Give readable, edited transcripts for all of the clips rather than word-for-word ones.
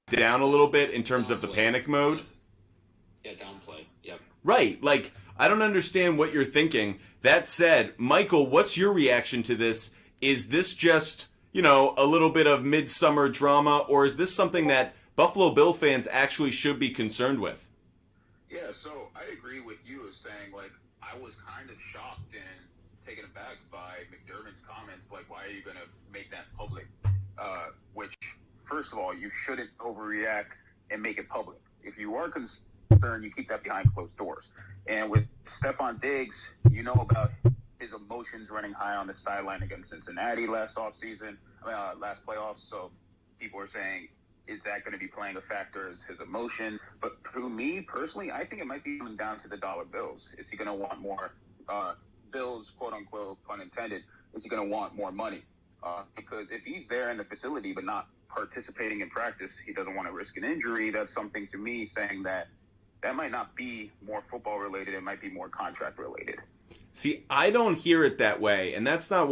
down a little bit in terms of the Downplay. panic mode. Yeah, downplay. Yep. Right. Like, I don't understand what you're thinking. That said, Michael, what's your reaction to this? Is this just, a little bit of midsummer drama, or is this something that Buffalo Bill fans actually should be concerned with? Yeah, so I agree with you as saying, like, I was kind of shocked and taken aback by McDermott's comments, like, why are you going to make that public? Which, first of all, you shouldn't overreact and make it public. If you are concerned, you keep that behind closed doors. And with Stefon Diggs, you know about his emotions running high on the sideline against Cincinnati last playoffs. So people are saying, is that going to be playing a factor as his emotion? But to me personally, I think it might be coming down to the dollar bills. Is he going to want more bills, quote unquote, pun intended? Is he going to want more money? Because if he's there in the facility but not participating in practice, he doesn't want to risk an injury. That's something to me saying that might not be more football related. It might be more contract related. See, I don't hear it that way, and that's not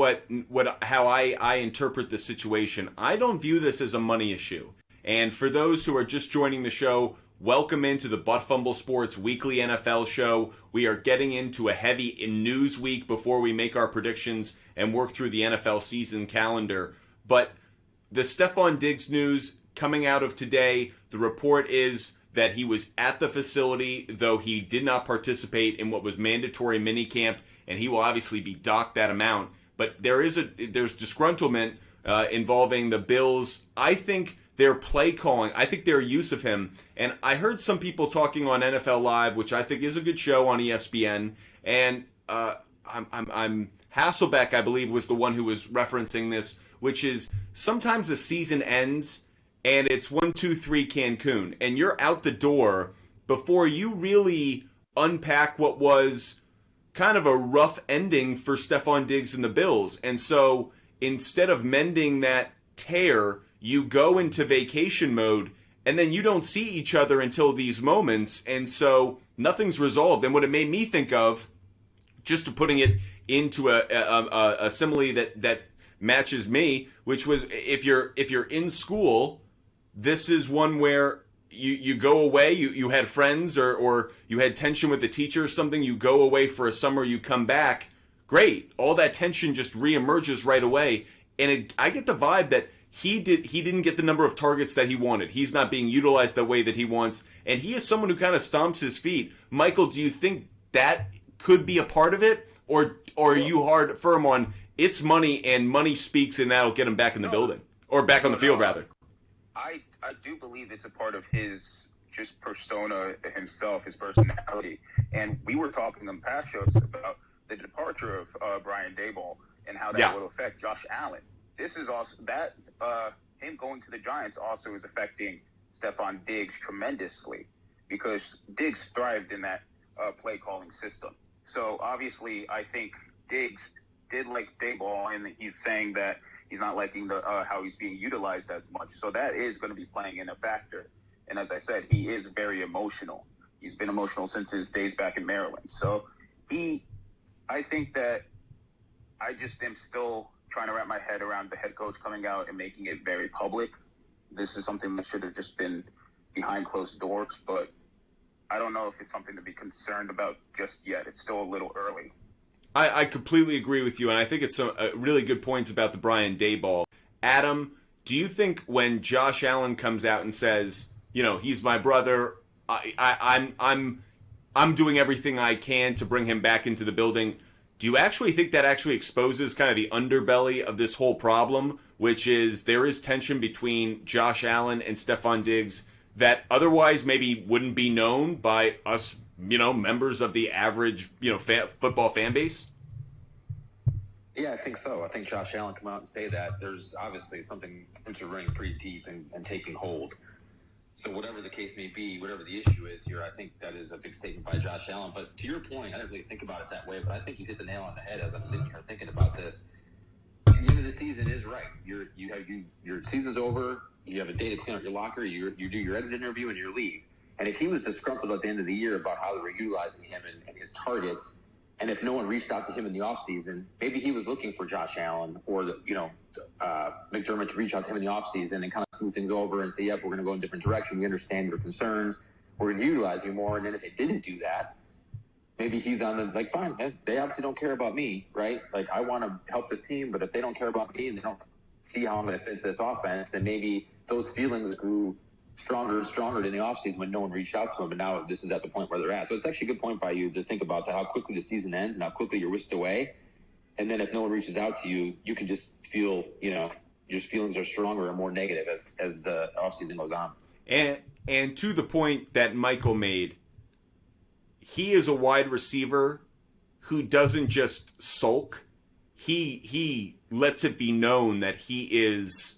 how I interpret the situation. I don't view this as a money issue. And for those who are just joining the show, welcome into the Butt Fumble Sports weekly NFL show. We are getting into a heavy news week before we make our predictions and work through the NFL season calendar. But the Stefon Diggs news coming out of today, the report is that he was at the facility, though he did not participate in what was mandatory minicamp, and he will obviously be docked that amount. But there's disgruntlement involving the Bills. I think their play calling, I think their use of him, and I heard some people talking on NFL Live, which I think is a good show on ESPN, and I'm Hasselbeck, I believe, was the one who was referencing this, which is sometimes the season ends and it's 1-2-3 Cancun, and you're out the door before you really unpack what was kind of a rough ending for Stefon Diggs and the Bills. And so instead of mending that tear, you go into vacation mode, and then you don't see each other until these moments, and so nothing's resolved. And what it made me think of, just to putting it into a simile that matches me, which was if you're in school, this is one where you go away, you had friends or you had tension with the teacher or something, you go away for a summer, you come back, great. All that tension just reemerges right away. And I get the vibe that he didn't get the number of targets that he wanted. He's not being utilized the way that he wants. And he is someone who kind of stomps his feet. Michael, do you think that could be a part of it? Or are you firm on it's money and money speaks and that'll get him back in the building? Or back on the field, rather? I do believe it's a part of his just persona himself, his personality. And we were talking in past shows about the departure of Brian Daboll and how that will affect Josh Allen. This is also that him going to the Giants also is affecting Stefon Diggs tremendously because Diggs thrived in that play calling system. So obviously, I think Diggs did like Daboll, and he's saying that he's not liking the how he's being utilized as much. So that is going to be playing in a factor. And as I said, he is very emotional. He's been emotional since his days back in Maryland. So I think that I just am still trying to wrap my head around the head coach coming out and making it very public. This is something that should have just been behind closed doors, but I don't know if it's something to be concerned about just yet. It's still a little early. I completely agree with you, and I think it's some really good points about the Brian Daboll. Adam, do you think when Josh Allen comes out and says, he's my brother, I'm doing everything I can to bring him back into the building, do you actually think that actually exposes kind of the underbelly of this whole problem, which is there is tension between Josh Allen and Stefon Diggs that otherwise maybe wouldn't be known by us, members of the average, football fan base? Yeah, I think so. I think Josh Allen come out and say that. There's obviously something running pretty deep and taking hold. So whatever the case may be, whatever the issue is here, I think that is a big statement by Josh Allen. But to your point, I didn't really think about it that way, but I think you hit the nail on the head as I'm sitting here thinking about this. The end of the season is right. Your season's over. You have a day to clean out your locker. You do your exit interview and you leave. And if he was disgruntled at the end of the year about how they were utilizing him and his targets, and if no one reached out to him in the offseason, maybe he was looking for Josh Allen or McDermott to reach out to him in the offseason and kind of smooth things over and say, yep, we're going to go in a different direction. We understand your concerns. We're going to utilize you more. And then if they didn't do that, maybe he's on the, like, fine, they obviously don't care about me, right? Like, I want to help this team, but if they don't care about me and they don't see how I'm going to fit into this offense, then maybe those feelings grew stronger and stronger in the offseason when no one reached out to him. And now this is at the point where they're at. So it's actually a good point by you to think about how quickly the season ends and how quickly you're whisked away. And then if no one reaches out to you, you can just feel, your feelings are stronger and more negative as the offseason goes on. And to the point that Michael made, he is a wide receiver who doesn't just sulk. He lets it be known that he is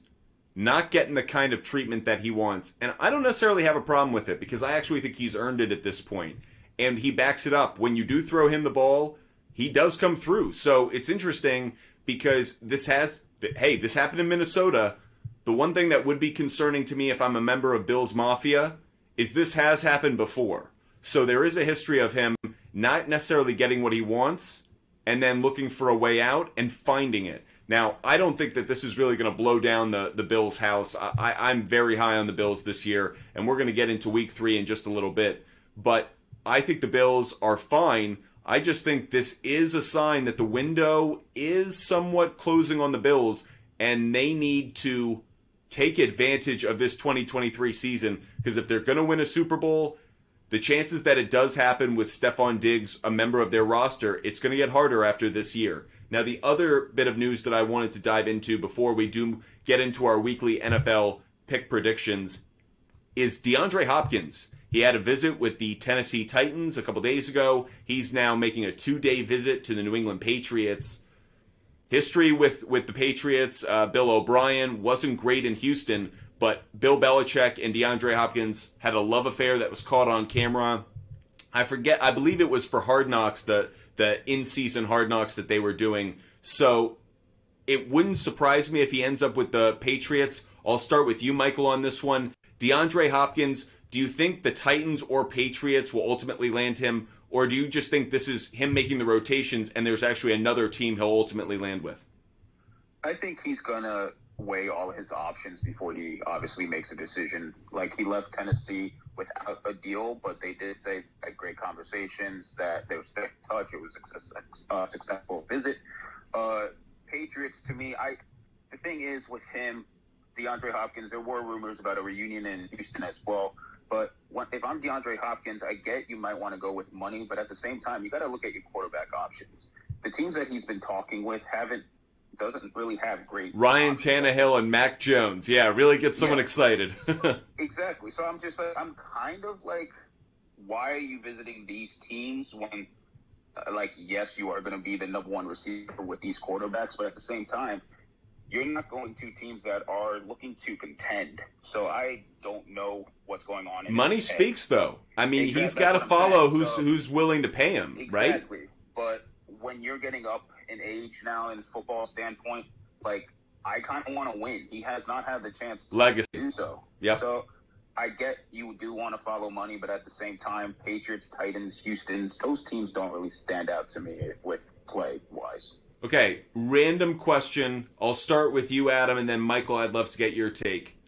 not getting the kind of treatment that he wants. And I don't necessarily have a problem with it because I actually think he's earned it at this point. And he backs it up. When you do throw him the ball, he does come through. So it's interesting because this happened in Minnesota. The one thing that would be concerning to me if I'm a member of Bill's Mafia is this has happened before. So there is a history of him not necessarily getting what he wants and then looking for a way out and finding it. Now, I don't think that this is really going to blow down the Bills' house. I'm very high on the Bills this year, and we're going to get into Week 3 in just a little bit. But I think the Bills are fine. I just think this is a sign that the window is somewhat closing on the Bills, and they need to take advantage of this 2023 season, because if they're going to win a Super Bowl, the chances that it does happen with Stefon Diggs, a member of their roster, it's going to get harder after this year. Now, the other bit of news that I wanted to dive into before we do get into our weekly NFL pick predictions is DeAndre Hopkins. He had a visit with the Tennessee Titans a couple days ago. He's now making a 2-day visit to the New England Patriots. History with the Patriots, Bill O'Brien wasn't great in Houston, but Bill Belichick and DeAndre Hopkins had a love affair that was caught on camera. I believe it was for Hard Knocks, the in-season Hard Knocks that they were doing. So it wouldn't surprise me if he ends up with the Patriots. I'll start with you, Michael, on this one. DeAndre Hopkins, do you think the Titans or Patriots will ultimately land him, or do you just think this is him making the rotations and there's actually another team he'll ultimately land with? I think he's going to weigh all his options before he obviously makes a decision. Like, he left Tennessee without a deal, but they did say had great conversations, that they were staying in touch. It was a successful visit. Patriots, to me, the thing is with him, DeAndre Hopkins, there were rumors about a reunion in Houston as well. But if I'm DeAndre Hopkins, I get you might want to go with money, but at the same time, you got to look at your quarterback options. The teams that he's been talking with doesn't really have great Ryan options. Tannehill and Mac Jones. Yeah, really get someone excited. Exactly. So I'm just like, I'm kind of like, why are you visiting these teams when, yes, you are going to be the number one receiver with these quarterbacks, but at the same time, you're not going to teams that are looking to contend. So I don't know what's going on. Money speaks, though. I mean, exactly. He's got to follow who's willing to pay him, right? Exactly. But when you're getting up in age now in football standpoint, I kind of want to win. He has not had the chance to do so. Yeah. So I get you do want to follow money, but at the same time, Patriots, Titans, Houston, those teams don't really stand out to me with play-wise. Okay, random question. I'll start with you, Adam, and then Michael, I'd love to get your take.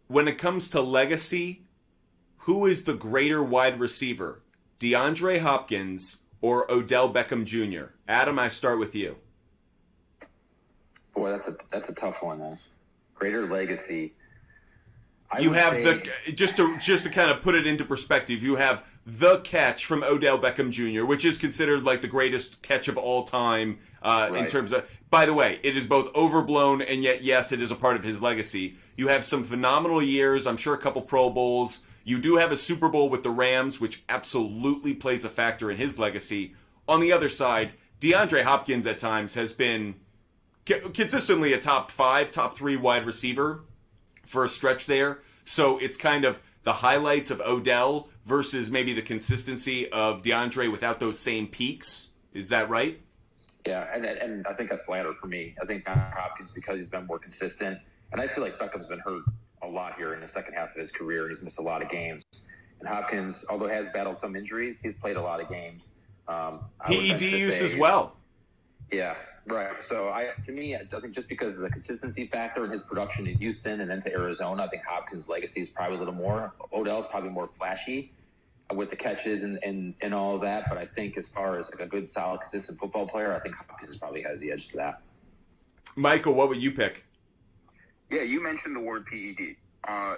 When it comes to legacy, who is the greater wide receiver? DeAndre Hopkins or Odell Beckham Jr.? Adam, I start with you. Boy, that's a tough one, though. Greater legacy. You have just to kind of put it into perspective, you have the catch from Odell Beckham Jr., which is considered like the greatest catch of all time in terms of. By the way, it is both overblown and yet, yes, it is a part of his legacy. You have some phenomenal years. I'm sure a couple Pro Bowls. You do have a Super Bowl with the Rams, which absolutely plays a factor in his legacy. On the other side, DeAndre Hopkins at times has been consistently a top 5, top 3 wide receiver for a stretch there. So it's kind of the highlights of Odell versus maybe the consistency of DeAndre without those same peaks. Is that right? Yeah, and I think that's the latter for me. I think Hopkins, because he's been more consistent, and I feel like Beckham's been hurt a lot here in the second half of his career. He's missed a lot of games. And Hopkins, although he has battled some injuries, he's played a lot of games. PED use as well. Yeah, Right. So to me, I think just because of the consistency factor in his production in Houston and then to Arizona, I think Hopkins' legacy is probably a little more. Odell's probably more flashy with the catches and all of that. But I think as far as like a good, solid, consistent football player, I think Hopkins probably has the edge to that. Michael, what would you pick? Yeah, you mentioned the word PED.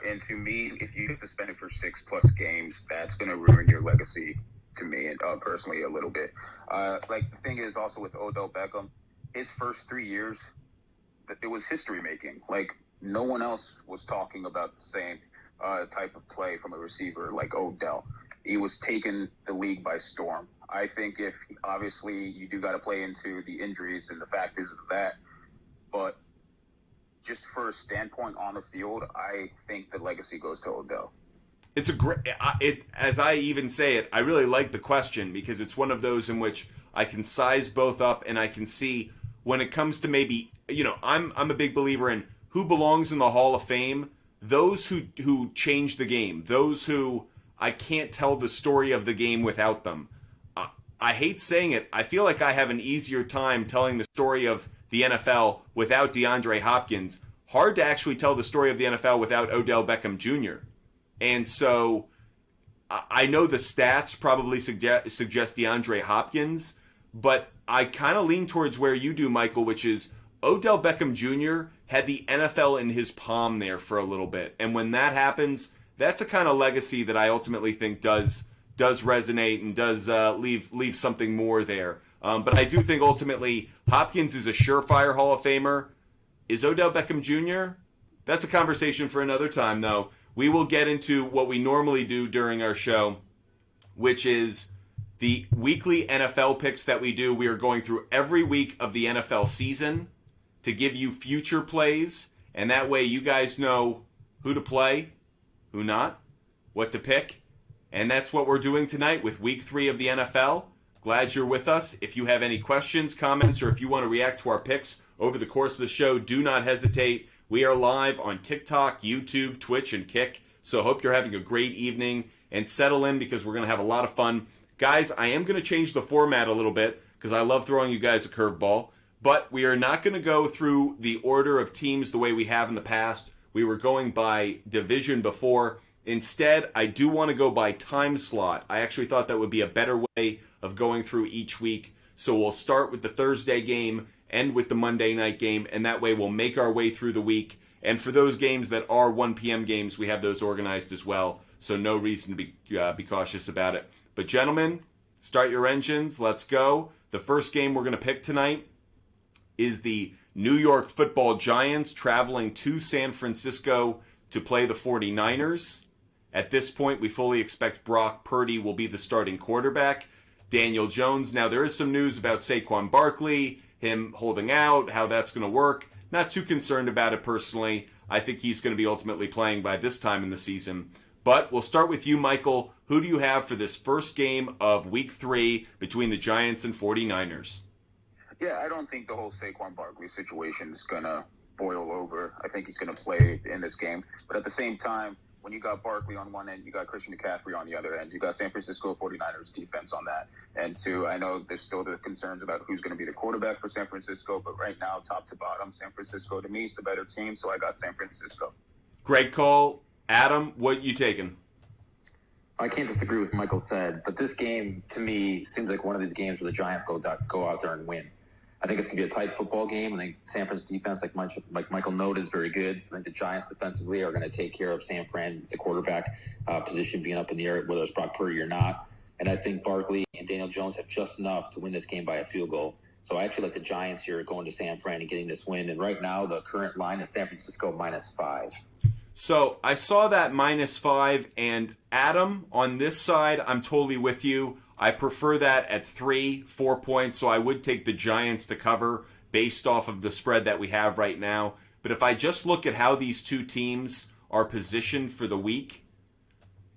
And to me, if you get suspended for 6+ games, that's going to ruin your legacy to me, and personally, a little bit. Like, the thing is also with Odell Beckham, his first 3 years, it was history making. Like, no one else was talking about the same type of play from a receiver like Odell. He was taking the league by storm. I think if, obviously, you do got to play into the injuries and the factors of that, but just for a standpoint on the field, I think the legacy goes to Odell. It's a great. As I even say it, I really like the question because it's one of those in which I can size both up and I can see when it comes to maybe, I'm a big believer in who belongs in the Hall of Fame. Those who change the game. Those who I can't tell the story of the game without them. I hate saying it. I feel like I have an easier time telling the story of the NFL without DeAndre Hopkins. Hard to actually tell the story of the NFL without Odell Beckham Jr. And so I know the stats probably suggest DeAndre Hopkins, but I kind of lean towards where you do, Michael, which is Odell Beckham Jr. had the NFL in his palm there for a little bit. And when that happens, that's a kind of legacy that I ultimately think does resonate and does leave something more there. But I do think ultimately Hopkins is a surefire Hall of Famer. Is Odell Beckham Jr.? That's a conversation for another time, though. We will get into what we normally do during our show, which is the weekly NFL picks that we do. We are going through every week of the NFL season to give you future plays, and that way you guys know who to play, who not, what to pick. And that's what we're doing tonight with Week 3 of the NFL. Glad you're with us. If you have any questions, comments, or if you want to react to our picks over the course of the show, do not hesitate. We are live on TikTok, YouTube, Twitch, and Kick. So hope you're having a great evening and settle in because we're going to have a lot of fun. Guys, I am going to change the format a little bit because I love throwing you guys a curveball. But we are not going to go through the order of teams the way we have in the past. We were going by division before. Instead, I do want to go by time slot. I actually thought that would be a better way of going through each week. So we'll start with the Thursday game, end with the Monday night game, and that way we'll make our way through the week. And for those games that are 1 p.m. games, we have those organized as well. So no reason to be cautious about it. But gentlemen, start your engines. Let's go. The first game we're going to pick tonight is the New York Football Giants traveling to San Francisco to play the 49ers. At this point, we fully expect Brock Purdy will be the starting quarterback. Daniel Jones. Now, there is some news about Saquon Barkley, him holding out, how that's going to work. Not too concerned about it personally. I think he's going to be ultimately playing by this time in the season. But we'll start with you, Michael. Who do you have for this first game of Week 3 between the Giants and 49ers? Yeah, I don't think the whole Saquon Barkley situation is going to boil over. I think he's going to play in this game. But at the same time, when you got Barkley on one end, you got Christian McCaffrey on the other end. You got San Francisco 49ers defense on that. And two, I know there's still the concerns about who's going to be the quarterback for San Francisco, but right now, top to bottom, San Francisco to me is the better team, so I got San Francisco. Great call. Adam, what you taking? I can't disagree with what Michael said, but this game, to me, seems like one of these games where the Giants go out there and win. I think it's going to be a tight football game. I think San Fran's defense, like Michael noted, is very good. I think the Giants defensively are going to take care of San Fran, the quarterback position being up in the air, whether it's Brock Purdy or not. And I think Barkley and Daniel Jones have just enough to win this game by a field goal. So I actually like the Giants here going to San Fran and getting this win. And right now, the current line is San Francisco -5. So I saw that -5, and Adam, on this side, I'm totally with you. I prefer that at 3-4 points, so I would take the Giants to cover based off of the spread that we have right now. But if I just look at how these two teams are positioned for the week,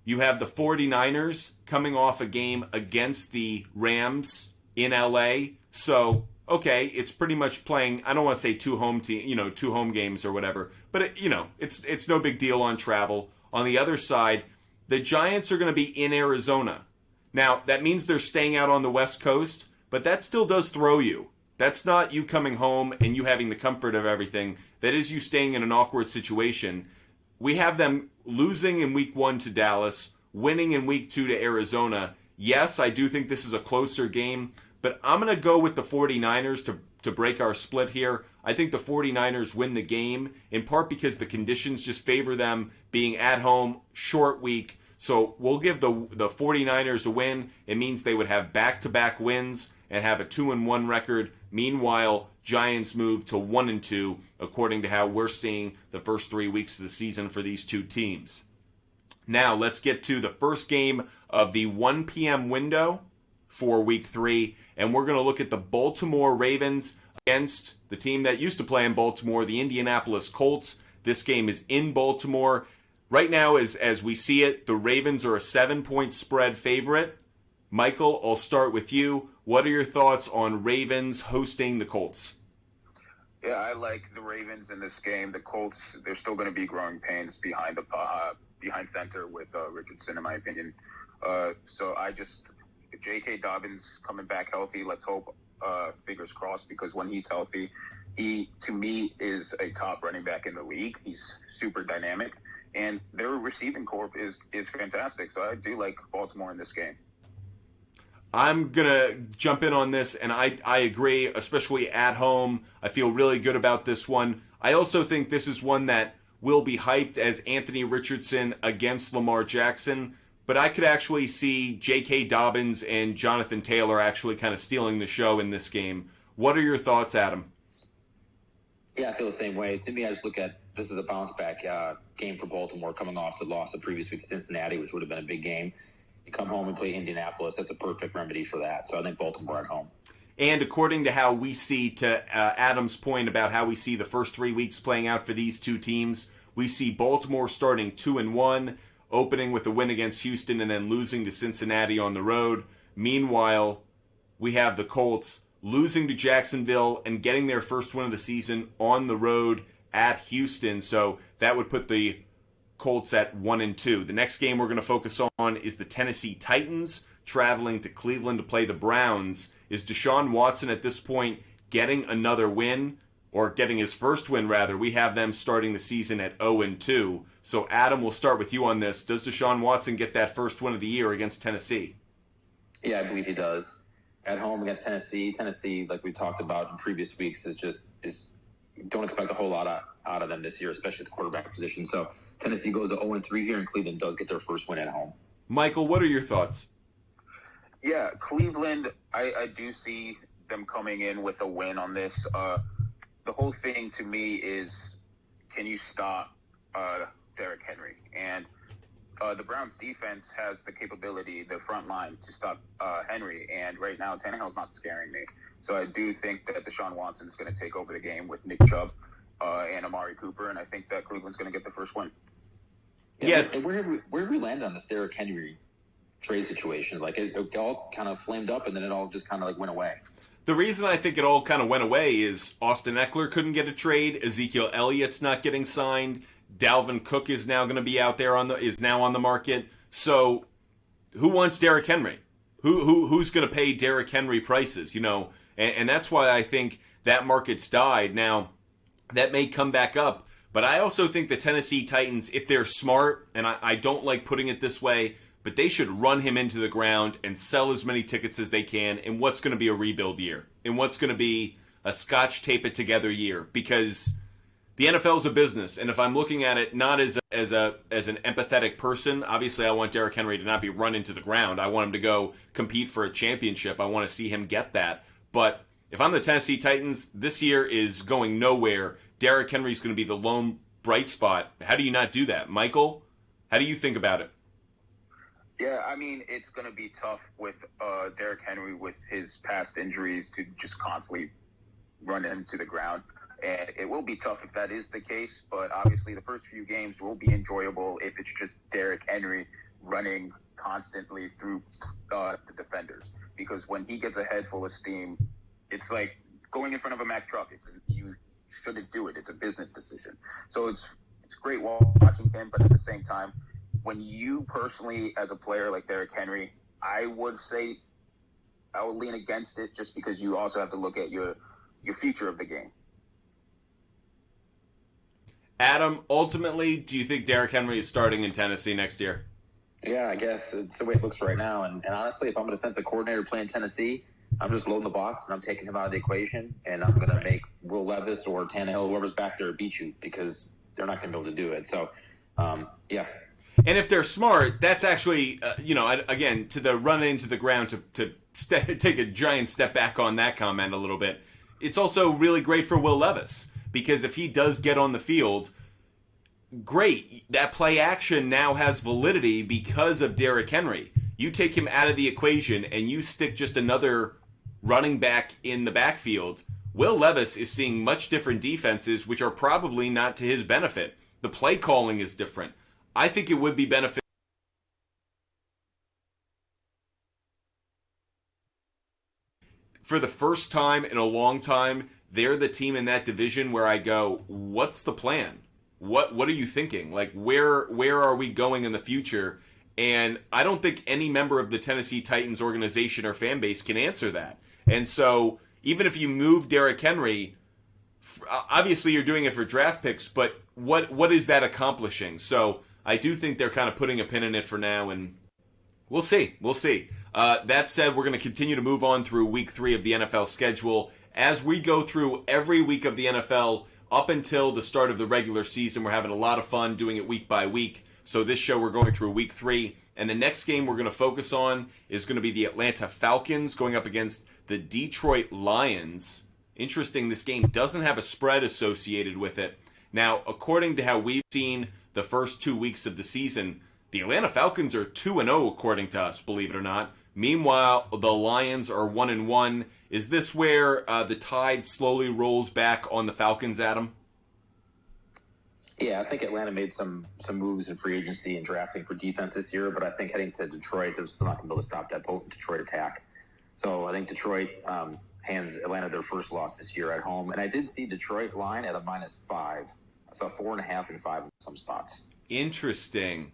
you have the 49ers coming off a game against the Rams in LA. So, okay, it's pretty much playing, I don't want to say two home games or whatever, but it's no big deal on travel. On the other side, the Giants are going to be in Arizona. Now, that means they're staying out on the West Coast, but that still does throw you. That's not you coming home and you having the comfort of everything. That is you staying in an awkward situation. We have them losing in week 1 to Dallas, winning in week 2 to Arizona. Yes, I do think this is a closer game, but I'm going to go with the 49ers to break our split here. I think the 49ers win the game, in part because the conditions just favor them being at home, short week. So we'll give the 49ers a win. It means they would have back-to-back wins and have a 2-1 record. Meanwhile, Giants move to 1-2, according to how we're seeing the first 3 weeks of the season for these two teams. Now, let's get to the first game of the 1 p.m. window for Week 3, and we're going to look at the Baltimore Ravens against the team that used to play in Baltimore, the Indianapolis Colts. This game is in Baltimore. Right now, as we see it, the Ravens are a 7-point spread favorite. Michael, I'll start with you. What are your thoughts on Ravens hosting the Colts? Yeah, I like the Ravens in this game. The Colts, they're still going to be growing pains behind center with Richardson, in my opinion. So J.K. Dobbins coming back healthy. Let's hope, fingers crossed, because when he's healthy, he, to me, is a top running back in the league. He's super dynamic, and their receiving corps is fantastic. So I do like Baltimore in this game. I'm going to jump in on this, and I agree, especially at home. I feel really good about this one. I also think this is one that will be hyped as Anthony Richardson against Lamar Jackson, but I could actually see J.K. Dobbins and Jonathan Taylor actually kind of stealing the show in this game. What are your thoughts, Adam? Yeah, I feel the same way. To me, I just look at this as a bounce-back game for Baltimore, coming off the loss the previous week to Cincinnati, which would have been a big game. You come home and play Indianapolis. That's a perfect remedy for that. So I think Baltimore at home. And according to how we see, to Adam's point about how we see the first 3 weeks playing out for these two teams, we see Baltimore starting 2-1, opening with a win against Houston and then losing to Cincinnati on the road. Meanwhile, we have the Colts losing to Jacksonville and getting their first win of the season on the road at Houston. So that would put the Colts at 1-2. The next game we're going to focus on is the Tennessee Titans traveling to Cleveland to play the Browns. Is Deshaun Watson at this point getting another win, or getting his first win rather? We have them starting the season at 0-2. So Adam, we'll start with you on this. Does Deshaun Watson get that first win of the year against Tennessee? Yeah, I believe he does. At home against Tennessee, like we talked about in previous weeks, is don't expect a whole lot out of them this year, especially at the quarterback position. So Tennessee goes to 0-3 here, and Cleveland does get their first win at home. Michael, what are your thoughts? Yeah, Cleveland, I do see them coming in with a win on this. The whole thing to me is, can you stop Derrick Henry? And the Browns defense has the capability, the front line, to stop Henry. And right now, Tannehill's not scaring me. So I do think that Deshaun Watson is going to take over the game with Nick Chubb and Amari Cooper, and I think that Cleveland's going to get the first win. Yeah. So where did we land on this Derrick Henry trade situation? Like it all kind of flamed up, and then it all just kind of like went away. The reason I think it all kind of went away is Austin Eckler couldn't get a trade. Ezekiel Elliott's not getting signed. Dalvin Cook is now going to be out there is now on the market. So who wants Derrick Henry? Who's going to pay Derrick Henry prices? And that's why I think that market's died. Now that may come back up, but I also think the Tennessee Titans, if they're smart, and I don't like putting it this way, but they should run him into the ground and sell as many tickets as they can in what's going to be a rebuild year, in what's going to be a Scotch tape it together year, because the NFL is a business, and if I'm looking at it not as an empathetic person, obviously I want Derrick Henry to not be run into the ground. I want him to go compete for a championship. I want to see him get that. But if I'm the Tennessee Titans, this year is going nowhere. Derrick Henry's going to be the lone bright spot. How do you not do that? Michael, how do you think about it? Yeah, I mean, it's going to be tough with Derrick Henry with his past injuries to just constantly run into the ground. And it will be tough if that is the case, but obviously the first few games will be enjoyable if it's just Derrick Henry running constantly through the defenders. Because when he gets a head full of steam, it's like going in front of a Mack truck. You shouldn't do it. It's a business decision. So it's great watching him, but at the same time, when you personally, as a player like Derrick Henry, I would say I would lean against it just because you also have to look at your future of the game. Adam, ultimately, do you think Derrick Henry is starting in Tennessee next year? Yeah, I guess it's the way it looks right now. And honestly, if I'm a defensive coordinator playing Tennessee, I'm just loading the box and I'm taking him out of the equation, and I'm going to make Will Levis or Tannehill, whoever's back there, beat you because they're not going to be able to do it. So, yeah. And if they're smart, that's actually, again, to the run into the ground to take a giant step back on that comment a little bit. It's also really great for Will Levis because if he does get on the field, great. That play action now has validity because of Derrick Henry. You take him out of the equation and you stick just another running back in the backfield. Will Levis is seeing much different defenses, which are probably not to his benefit. The play calling is different. I think it would be beneficial. For the first time in a long time, they're the team in that division where I go, what's the plan? What are you thinking? Like, where are we going in the future? And I don't think any member of the Tennessee Titans organization or fan base can answer that. And so, even if you move Derrick Henry, obviously you're doing it for draft picks, but what is that accomplishing? So, I do think they're kind of putting a pin in it for now, and we'll see. We'll see. That said, we're going to continue to move on through week 3 of the NFL schedule. As we go through every week of the NFL up until the start of the regular season, we're having a lot of fun doing it week by week. So this show, we're going through week 3. And the next game we're going to focus on is going to be the Atlanta Falcons going up against the Detroit Lions. Interesting, this game doesn't have a spread associated with it. Now, according to how we've seen the first 2 weeks of the season, the Atlanta Falcons are 2-0 according to us, believe it or not. Meanwhile, the Lions are 1-1. Is this where the tide slowly rolls back on the Falcons, Adam? Yeah, I think Atlanta made some moves in free agency and drafting for defense this year, but I think heading to Detroit, they're still not going to be able to stop that potent Detroit attack. So I think Detroit hands Atlanta their first loss this year at home. And I did see Detroit line at a -5. I saw 4.5 and 5 in some spots. Interesting.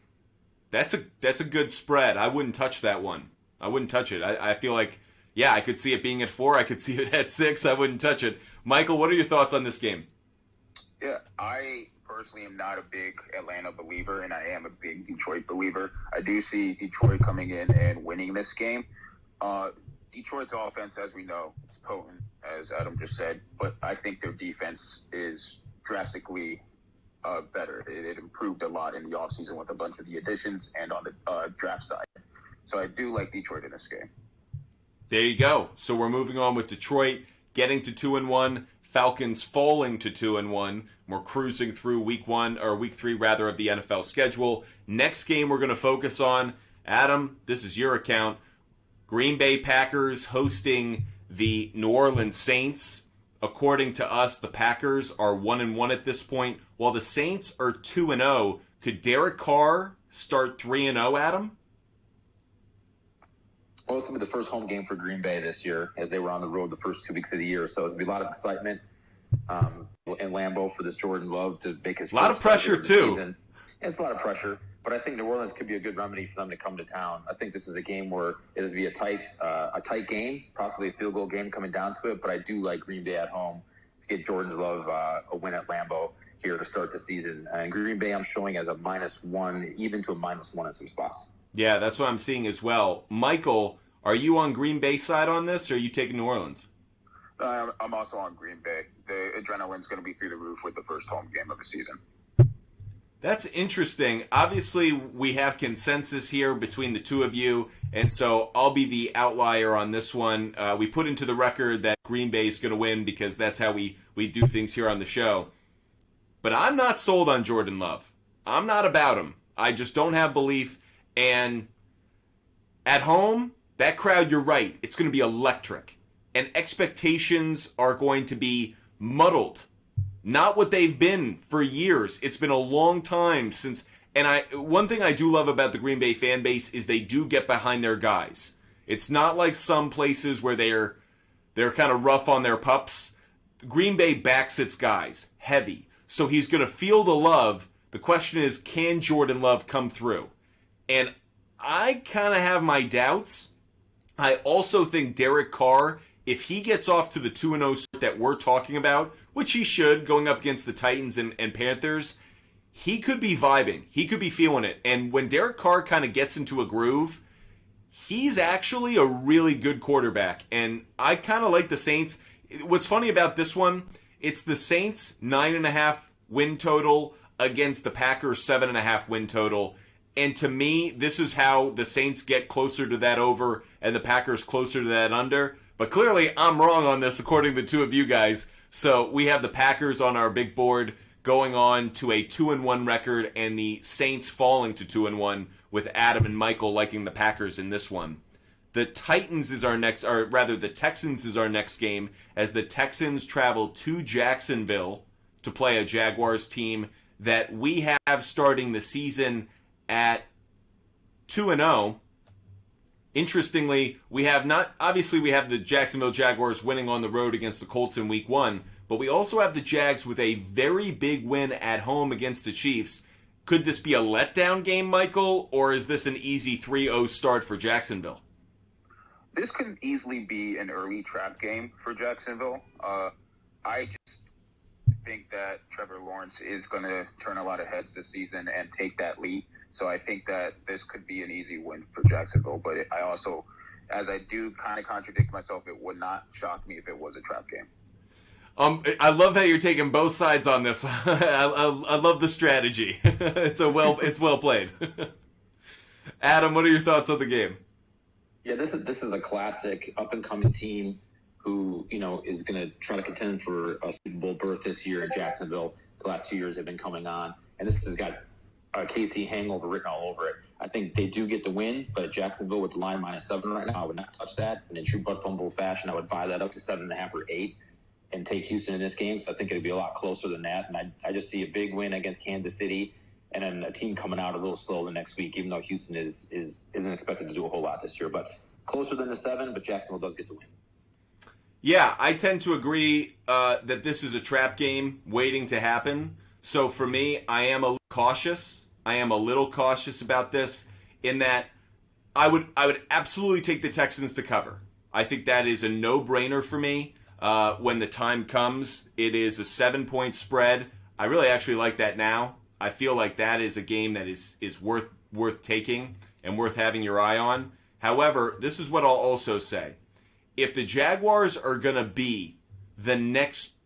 That's a good spread. I wouldn't touch that one. I wouldn't touch it. I feel like, yeah, I could see it being at 4. I could see it at 6. I wouldn't touch it. Michael, what are your thoughts on this game? Yeah, I personally am not a big Atlanta believer, and I am a big Detroit believer. I do see Detroit coming in and winning this game. Detroit's offense, as we know, is potent, as Adam just said, but I think their defense is drastically better. It improved a lot in the offseason with a bunch of the additions and on the draft side. So I do like Detroit in this game. There you go. So we're moving on with Detroit getting to 2-1, Falcons falling to 2-1. We're cruising through week 3 rather of the NFL schedule. Next game we're going to focus on, Adam, this is your account. Green Bay Packers hosting the New Orleans Saints. According to us, the Packers are 1-1 at this point, while the Saints are 2-0. Could Derek Carr start 3-0, Adam? Well, it's going to be the first home game for Green Bay this year, as they were on the road the first 2 weeks of the year. So it's going to be a lot of excitement in Lambeau for this Jordan Love to make his first. A lot of pressure, too. Yeah, it's a lot of pressure. But I think New Orleans could be a good remedy for them to come to town. I think this is a game where it is going to be a tight game, possibly a field goal game coming down to it. But I do like Green Bay at home to get Jordan's Love a win at Lambeau here to start the season. And Green Bay I'm showing as a -1, even to a -1 in some spots. Yeah, that's what I'm seeing as well. Michael, are you on Green Bay side on this, or are you taking New Orleans? I'm also on Green Bay. The adrenaline's going to be through the roof with the first home game of the season. That's interesting. Obviously, we have consensus here between the two of you, and so I'll be the outlier on this one. We put into the record that Green Bay is going to win because that's how we do things here on the show. But I'm not sold on Jordan Love. I'm not about him. I just don't have belief. And at home, that crowd, you're right, it's going to be electric. And expectations are going to be muddled. Not what they've been for years. It's been a long time since. And one thing I do love about the Green Bay fan base is they do get behind their guys. It's not like some places where they're kind of rough on their pups. Green Bay backs its guys heavy. So he's going to feel the love. The question is, can Jordan Love come through? And I kind of have my doubts. I also think Derek Carr, if he gets off to the 2-0 start that we're talking about, which he should, going up against the Titans and Panthers, he could be vibing. He could be feeling it. And when Derek Carr kind of gets into a groove, he's actually a really good quarterback. And I kind of like the Saints. What's funny about this one, it's the Saints 9.5 win total against the Packers 7.5 win total. And to me, this is how the Saints get closer to that over and the Packers closer to that under. But clearly, I'm wrong on this, according to the two of you guys. So we have the Packers on our big board going on to a 2-1 record, and the Saints falling to 2-1, with Adam and Michael liking the Packers in this one. The Texans is our next game, as the Texans travel to Jacksonville to play a Jaguars team that we have starting the season at 2-0. Interestingly, we have the Jacksonville Jaguars winning on the road against the Colts in week 1, but we also have the Jags with a very big win at home against the Chiefs. Could this be a letdown game, Michael, or is this an easy 3-0 start for Jacksonville? This could easily be an early trap game for Jacksonville. I just think that Trevor Lawrence is going to turn a lot of heads this season and take that lead. So I think that this could be an easy win for Jacksonville. But I also, as I do kind of contradict myself, it would not shock me if it was a trap game. I love how you're taking both sides on this. I love the strategy. It's well played. Adam, what are your thoughts on the game? Yeah, this is a classic up and coming team who is going to try to contend for a Super Bowl berth this year in Jacksonville. The last 2 years have been coming on, and this has got a KC hangover written all over it. I think they do get the win, but Jacksonville with the line -7 right now, I would not touch that. And in true Bud Fumble fashion, I would buy that up to 7.5 or 8 and take Houston in this game. So I think it'd be a lot closer than that. And I just see a big win against Kansas City, and then a team coming out a little slow the next week, even though Houston isn't expected to do a whole lot this year. But closer than the 7, but Jacksonville does get the win. Yeah, I tend to agree that this is a trap game waiting to happen. So for me, I am a little cautious. About this, in that I would absolutely take the Texans to cover. I think that is a no-brainer for me. When the time comes, it is a 7-point spread. I really actually like that now. I feel like that is a game that is worth taking and worth having your eye on. However, this is what I'll also say. If the Jaguars are going to be the next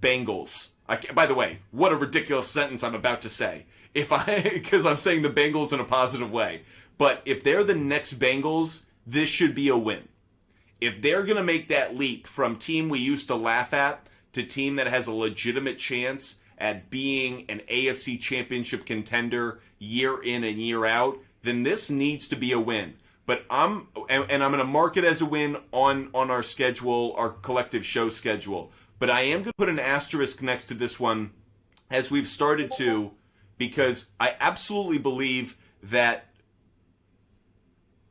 Bengals, by the way, what a ridiculous sentence I'm about to say. Because I'm saying the Bengals in a positive way. But if they're the next Bengals, this should be a win. If they're going to make that leap from team we used to laugh at to team that has a legitimate chance at being an AFC championship contender year in and year out, then this needs to be a win. But I'm going to mark it as a win on our schedule, our collective show schedule. But I am going to put an asterisk next to this one, as we've started to, because I absolutely believe that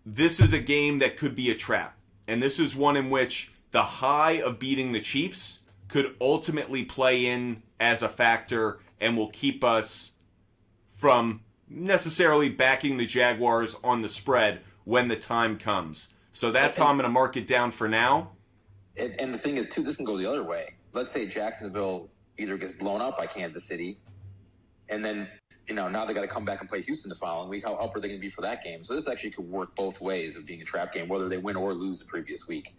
this is a game that could be a trap. And this is one in which the high of beating the Chiefs could ultimately play in as a factor and will keep us from necessarily backing the Jaguars on the spread when the time comes. So that's how I'm going to mark it down for now. And the thing is, too, this can go the other way. Let's say Jacksonville either gets blown out by Kansas City, and then, now they got to come back and play Houston the following week. How up are they going to be for that game? So this actually could work both ways of being a trap game, whether they win or lose the previous week.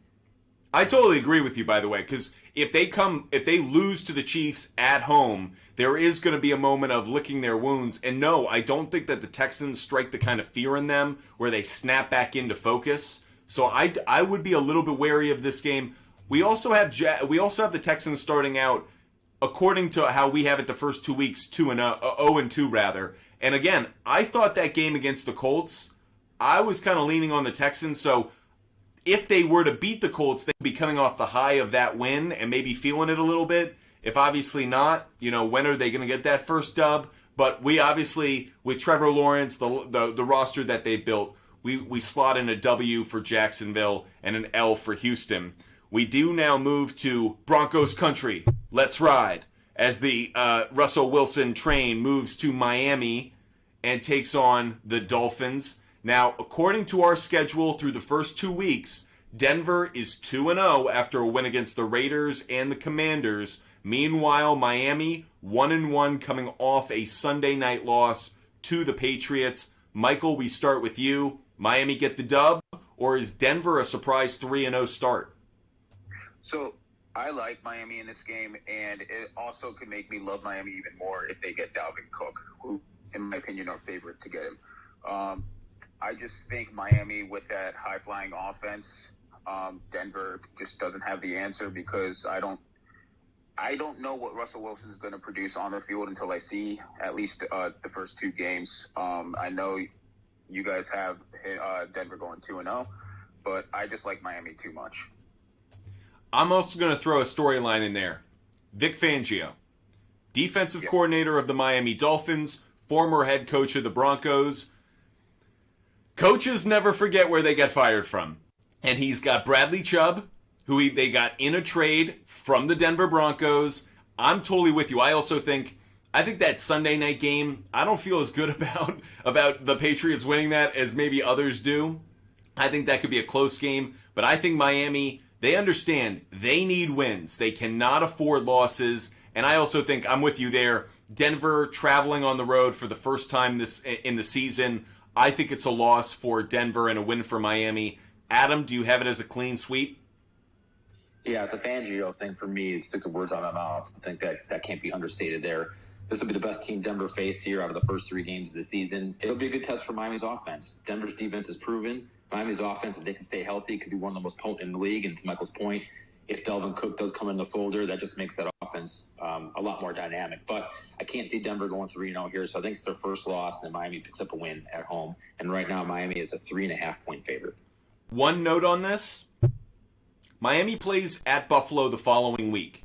I totally agree with you, by the way, because if they lose to the Chiefs at home, there is going to be a moment of licking their wounds. And no, I don't think that the Texans strike the kind of fear in them where they snap back into focus. So I would be a little bit wary of this game. We also have the Texans starting out, according to how we have it the first 2 weeks, 0-2 rather. And again, I thought that game against the Colts, I was kind of leaning on the Texans. So if they were to beat the Colts, they'd be coming off the high of that win and maybe feeling it a little bit. If obviously not, when are they going to get that first dub? But we obviously, with Trevor Lawrence, the roster that they built, we slot in a W for Jacksonville and an L for Houston. We do now move to Broncos country. Let's ride. As the Russell Wilson train moves to Miami and takes on the Dolphins. Now, according to our schedule through the first 2 weeks, Denver is 2-0 after a win against the Raiders and the Commanders. Meanwhile, Miami 1-1 coming off a Sunday night loss to the Patriots. Michael, we start with you. Miami get the dub, or is Denver a surprise 3-0 start? So I like Miami in this game, and it also could make me love Miami even more if they get Dalvin Cook, who, in my opinion, are favorite to get him. I just think Miami with that high-flying offense, Denver just doesn't have the answer because I don't know what Russell Wilson is going to produce on the field until I see at least the first 2 games. I know you guys have Denver going 2-0, but I just like Miami too much. I'm also going to throw a storyline in there. Vic Fangio, defensive coordinator of the Miami Dolphins, former head coach of the Broncos. Coaches never forget where they get fired from. And he's got Bradley Chubb, who they got in a trade from the Denver Broncos. I'm totally with you. I think that Sunday night game, I don't feel as good about the Patriots winning that as maybe others do. I think that could be a close game. But I think Miami, they understand they need wins. They cannot afford losses. And I also think, I'm with you there, Denver traveling on the road for the first time in the season. I think it's a loss for Denver and a win for Miami. Adam, do you have it as a clean sweep? Yeah, the Fangio thing for me is took the words out of my mouth. I think that can't be understated there. This will be the best team Denver faced here out of the first 3 games of the season. It'll be a good test for Miami's offense. Denver's defense is proven. Miami's offense, if they can stay healthy, could be one of the most potent in the league. And to Michael's point, if Dalvin Cook does come in the folder, that just makes that offense a lot more dynamic. But I can't see Denver going 3-0 here, so I think it's their first loss, and Miami picks up a win at home. And right now, Miami is a 3.5-point favorite. One note on this. Miami plays at Buffalo the following week.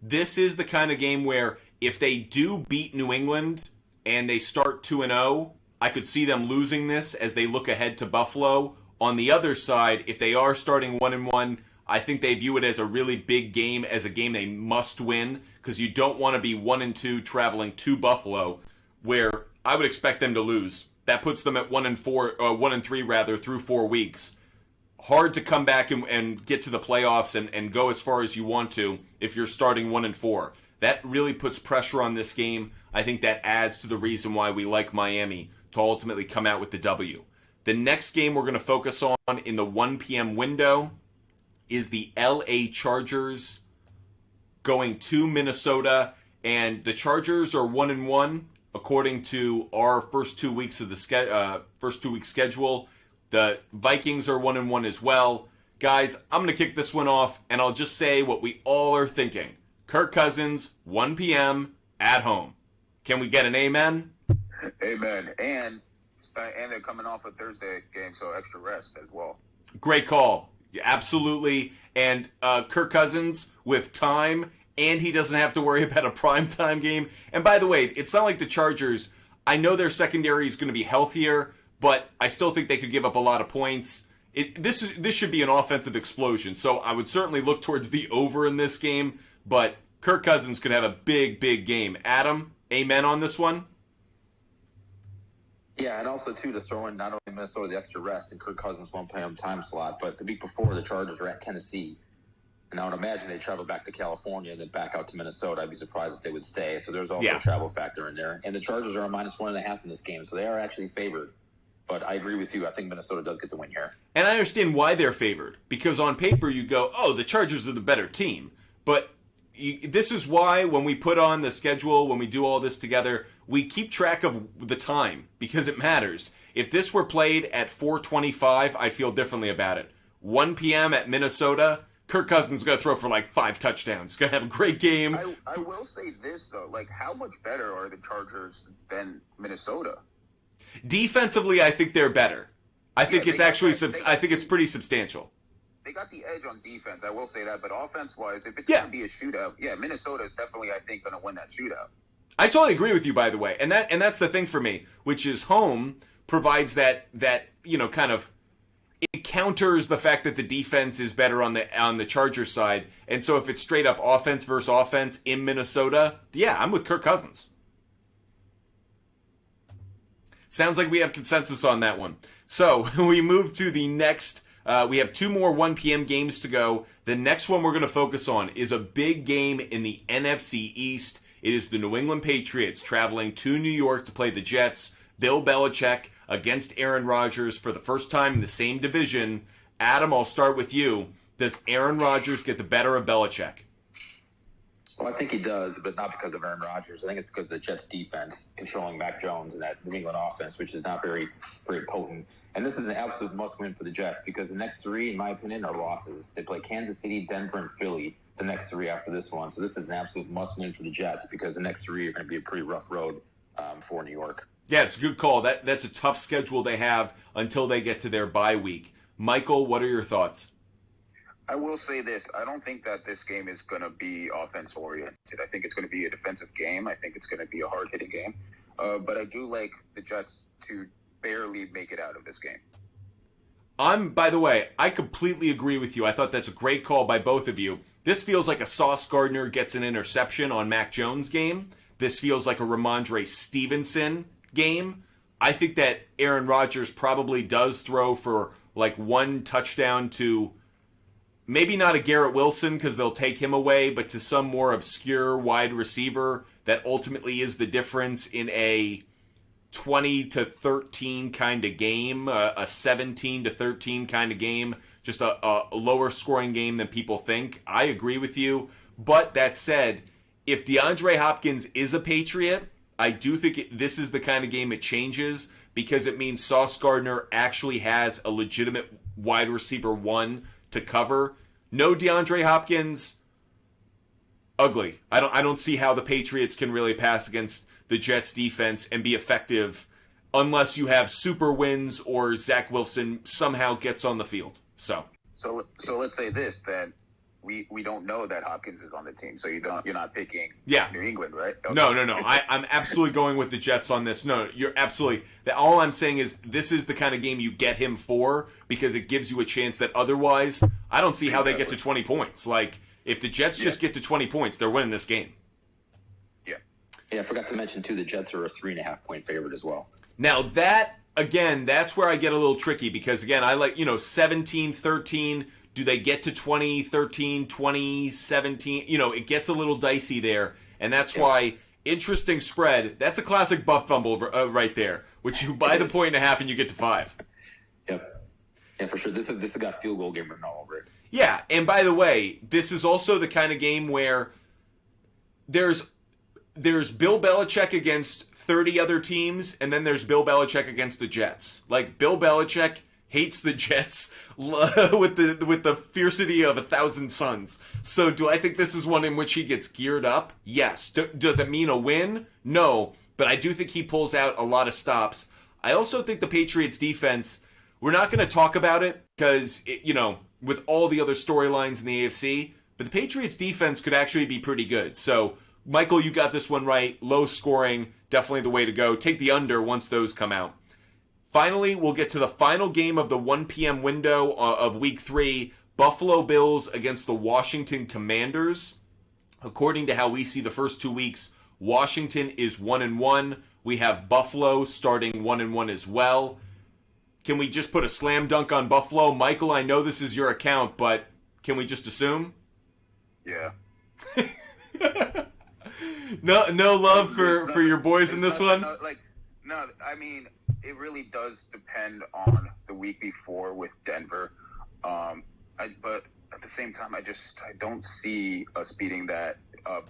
This is the kind of game where if they do beat New England and they start 2-0, I could see them losing this as they look ahead to Buffalo. On the other side, if they are starting 1-1, I think they view it as a really big game, as a game they must win, because you don't want to be 1-2 traveling to Buffalo, where I would expect them to lose. That puts them at 1-3 rather through 4 weeks. Hard to come back and get to the playoffs and go as far as you want to if you're starting 1-4. That really puts pressure on this game. I think that adds to the reason why we like Miami to ultimately come out with the W. The next game we're going to focus on in the 1 p.m. window is the LA Chargers going to Minnesota, and the Chargers are 1-1 according to our first 2 weeks of the first 2 week schedule. The Vikings are 1-1 as well. Guys, I'm going to kick this one off, and I'll just say what we all are thinking. Kirk Cousins, 1 p.m. at home. Can we get an amen? Amen. And they're coming off a Thursday game, so extra rest as well. Great call. Absolutely. And Kirk Cousins with time, and he doesn't have to worry about a primetime game. And by the way, it's not like the Chargers, I know their secondary is going to be healthier, but I still think they could give up a lot of points. This should be an offensive explosion, so I would certainly look towards the over in this game, but Kirk Cousins could have a big, big game. Adam, amen on this one? Yeah, and also, too, to throw in not only Minnesota the extra rest and Kirk Cousins won't play on time slot, but the week before the Chargers are at Tennessee. And I would imagine they travel back to California and then back out to Minnesota. I'd be surprised if they would stay. So there's also a travel factor in there. And the Chargers are a -1.5 in this game, so they are actually favored. But I agree with you. I think Minnesota does get the win here. And I understand why they're favored. Because on paper you go, oh, the Chargers are the better team. But this is why when we put on the schedule, when we do all this together, we keep track of the time because it matters. If this were played at 4:25, I'd feel differently about it. 1 p.m. at Minnesota, Kirk Cousins is going to throw for like 5 touchdowns. He's going to have a great game. I will say this, though. Like, how much better are the Chargers than Minnesota? Defensively, I think they're better. I think it's actually I think it's pretty substantial. They got the edge on defense, I will say that. But offense-wise, if it's going to be a shootout, Minnesota is definitely, I think, going to win that shootout. I totally agree with you, by the way, and that's the thing for me, which is home provides that kind of, it counters the fact that the defense is better on the Chargers side, and so if it's straight up offense versus offense in Minnesota, I'm with Kirk Cousins. Sounds like we have consensus on that one. So we move to the next. We have two more 1 p.m. games to go. The next one we're going to focus on is a big game in the NFC East. It is the New England Patriots traveling to New York to play the Jets. Bill Belichick against Aaron Rodgers for the first time in the same division. Adam, I'll start with you. Does Aaron Rodgers get the better of Belichick? Well, I think he does, but not because of Aaron Rodgers. I think it's because of the Jets' defense controlling Mac Jones and that New England offense, which is not very, very potent. And this is an absolute must-win for the Jets because the next three, in my opinion, are losses. They play Kansas City, Denver, and Philly the next three after this one. So this is an absolute must-win for the Jets because the next three are going to be a pretty rough road for New York. Yeah, it's a good call. That's a tough schedule they have until they get to their bye week. Michael, what are your thoughts? I will say this. I don't think that this game is going to be offense-oriented. I think it's going to be a defensive game. I think it's going to be a hard-hitting game. But I do like the Jets to barely make it out of this game. By the way, I completely agree with you. I thought that's a great call by both of you. This feels like a Sauce Gardner gets an interception on Mac Jones game. This feels like a Ramondre Stevenson game. I think that Aaron Rodgers probably does throw for like one touchdown to maybe not a Garrett Wilson because they'll take him away, but to some more obscure wide receiver that ultimately is the difference in a 20-13 kind of game, a 17-13 kind of game, just a lower scoring game than people think. I agree with you. But that said, if DeAndre Hopkins is a Patriot, I do think this is the kind of game it changes because it means Sauce Gardner actually has a legitimate wide receiver one to cover. No DeAndre Hopkins, ugly. I don't see how the Patriots can really pass against the Jets defense and be effective unless you have super wins or Zach Wilson somehow gets on the field. So let's say this, that we don't know that Hopkins is on the team, so you're not picking New England, right? Okay. No. I'm absolutely going with the Jets on this. No, you're absolutely. All I'm saying is this is the kind of game you get him for because it gives you a chance that otherwise I don't see how they get to 20 points. Like if the Jets just get to 20 points, they're winning this game. Yeah, I forgot to mention too, the Jets are a 3.5-point favorite as well. Now that's where I get a little tricky because again, I like 17-13. Do they get to 20-13, 20-17? It gets a little dicey there. And that's why interesting spread. That's a classic buff fumble right there, which you buy the 1.5 and you get to 5. Yep. Yeah, for sure. This has got field goal game written all over it. Yeah. And by the way, this is also the kind of game where there's Bill Belichick against 30 other teams, and then there's Bill Belichick against the Jets. Like Bill Belichick hates the Jets with the fiercity of 1,000 suns. So do I think this is one in which he gets geared up? Yes. Does it mean a win? No. But I do think he pulls out a lot of stops. I also think the Patriots defense, we're not going to talk about it because, with all the other storylines in the AFC, but the Patriots defense could actually be pretty good. So, Michael, you got this one right. Low scoring, definitely the way to go. Take the under once those come out. Finally, we'll get to the final game of the 1 p.m. window of Week 3, Buffalo Bills against the Washington Commanders. According to how we see the first 2 weeks, Washington is 1-1. We have Buffalo starting 1-1 as well. Can we just put a slam dunk on Buffalo? Michael, I know this is your account, but can we just assume? Yeah. No love for your boys in this one? No, I mean, it really does depend on the week before with Denver. But at the same time, I don't see us beating that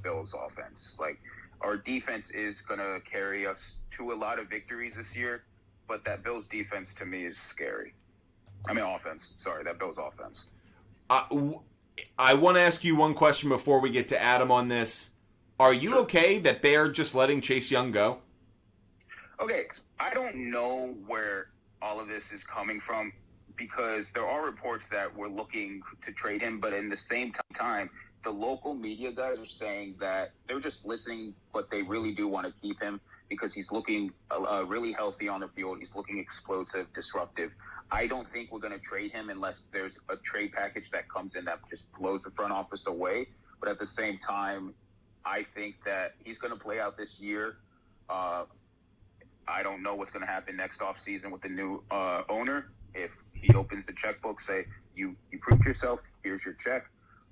Bills offense. Like, our defense is going to carry us to a lot of victories this year, but that Bills defense to me is scary. I mean, offense. Sorry, that Bills offense. I want to ask you one question before we get to Adam on this. Are you okay that they're just letting Chase Young go? Okay, I don't know where all of this is coming from because there are reports that we're looking to trade him, but in the same time, the local media guys are saying that they're just listening, but they really do want to keep him because he's looking really healthy on the field. He's looking explosive, disruptive. I don't think we're going to trade him unless there's a trade package that comes in that just blows the front office away. But at the same time, I think that he's going to play out this year. I don't know what's going to happen next offseason with the new owner. If he opens the checkbook, say, you proved yourself, here's your check.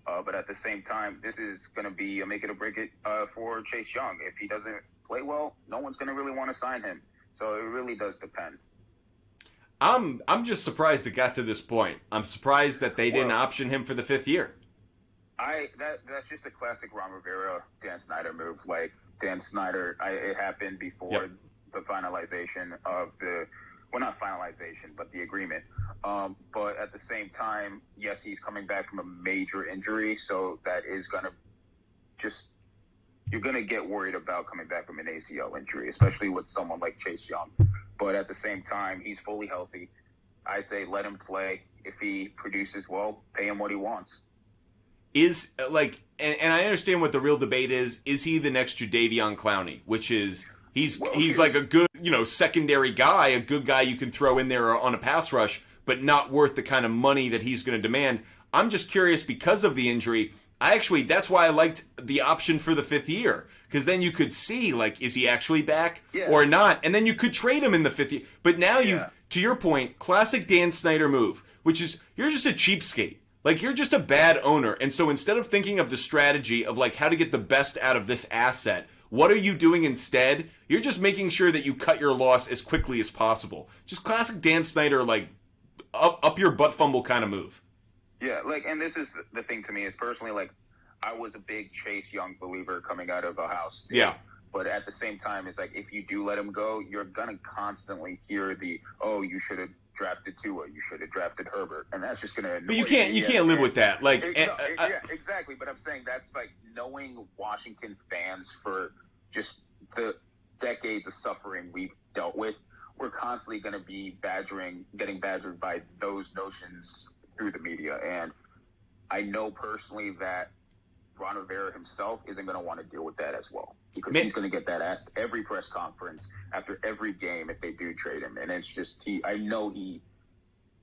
But at the same time, this is going to be a make it or break it for Chase Young. If he doesn't play well, no one's going to really want to sign him. So it really does depend. I'm just surprised it got to this point. I'm surprised that they didn't option him for the 5th year. That's just a classic Ron Rivera, Dan Snyder move. Like Dan Snyder, it happened before the finalization of not finalization, but the agreement. But at the same time, yes, he's coming back from a major injury, so that is going to you're going to get worried about coming back from an ACL injury, especially with someone like Chase Young. But at the same time, he's fully healthy. I say let him play. If he produces well, pay him what he wants. Is and I understand what the real debate is. Is he the next Jadeveon Clowney? Which is he's like a good secondary guy, a good guy you can throw in there on a pass rush, but not worth the kind of money that he's going to demand. I'm just curious because of the injury. That's why I liked the option for the 5th year, because then you could see, is he actually back or not? And then you could trade him in the 5th year. But now to your point, classic Dan Snyder move, which is you're just a cheapskate. You're just a bad owner. And so instead of thinking of the strategy of, how to get the best out of this asset, what are you doing instead? You're just making sure that you cut your loss as quickly as possible. Just classic Dan Snyder, up your butt fumble kind of move. Yeah, and this is the thing to me is personally, I was a big Chase Young believer coming out of Ohio State. Yeah. But at the same time, it's if you do let him go, you're going to constantly hear you should have drafted Tua, you should have drafted Herbert, and that's just going to annoy you. But you can't live with that. Exactly, but I'm saying that's knowing Washington fans for just the decades of suffering we've dealt with. We're constantly going to be getting badgered by those notions through the media, and I know personally that Ron Rivera himself isn't going to want to deal with that as well, because he's going to get that asked every press conference after every game if they do trade him, and it's just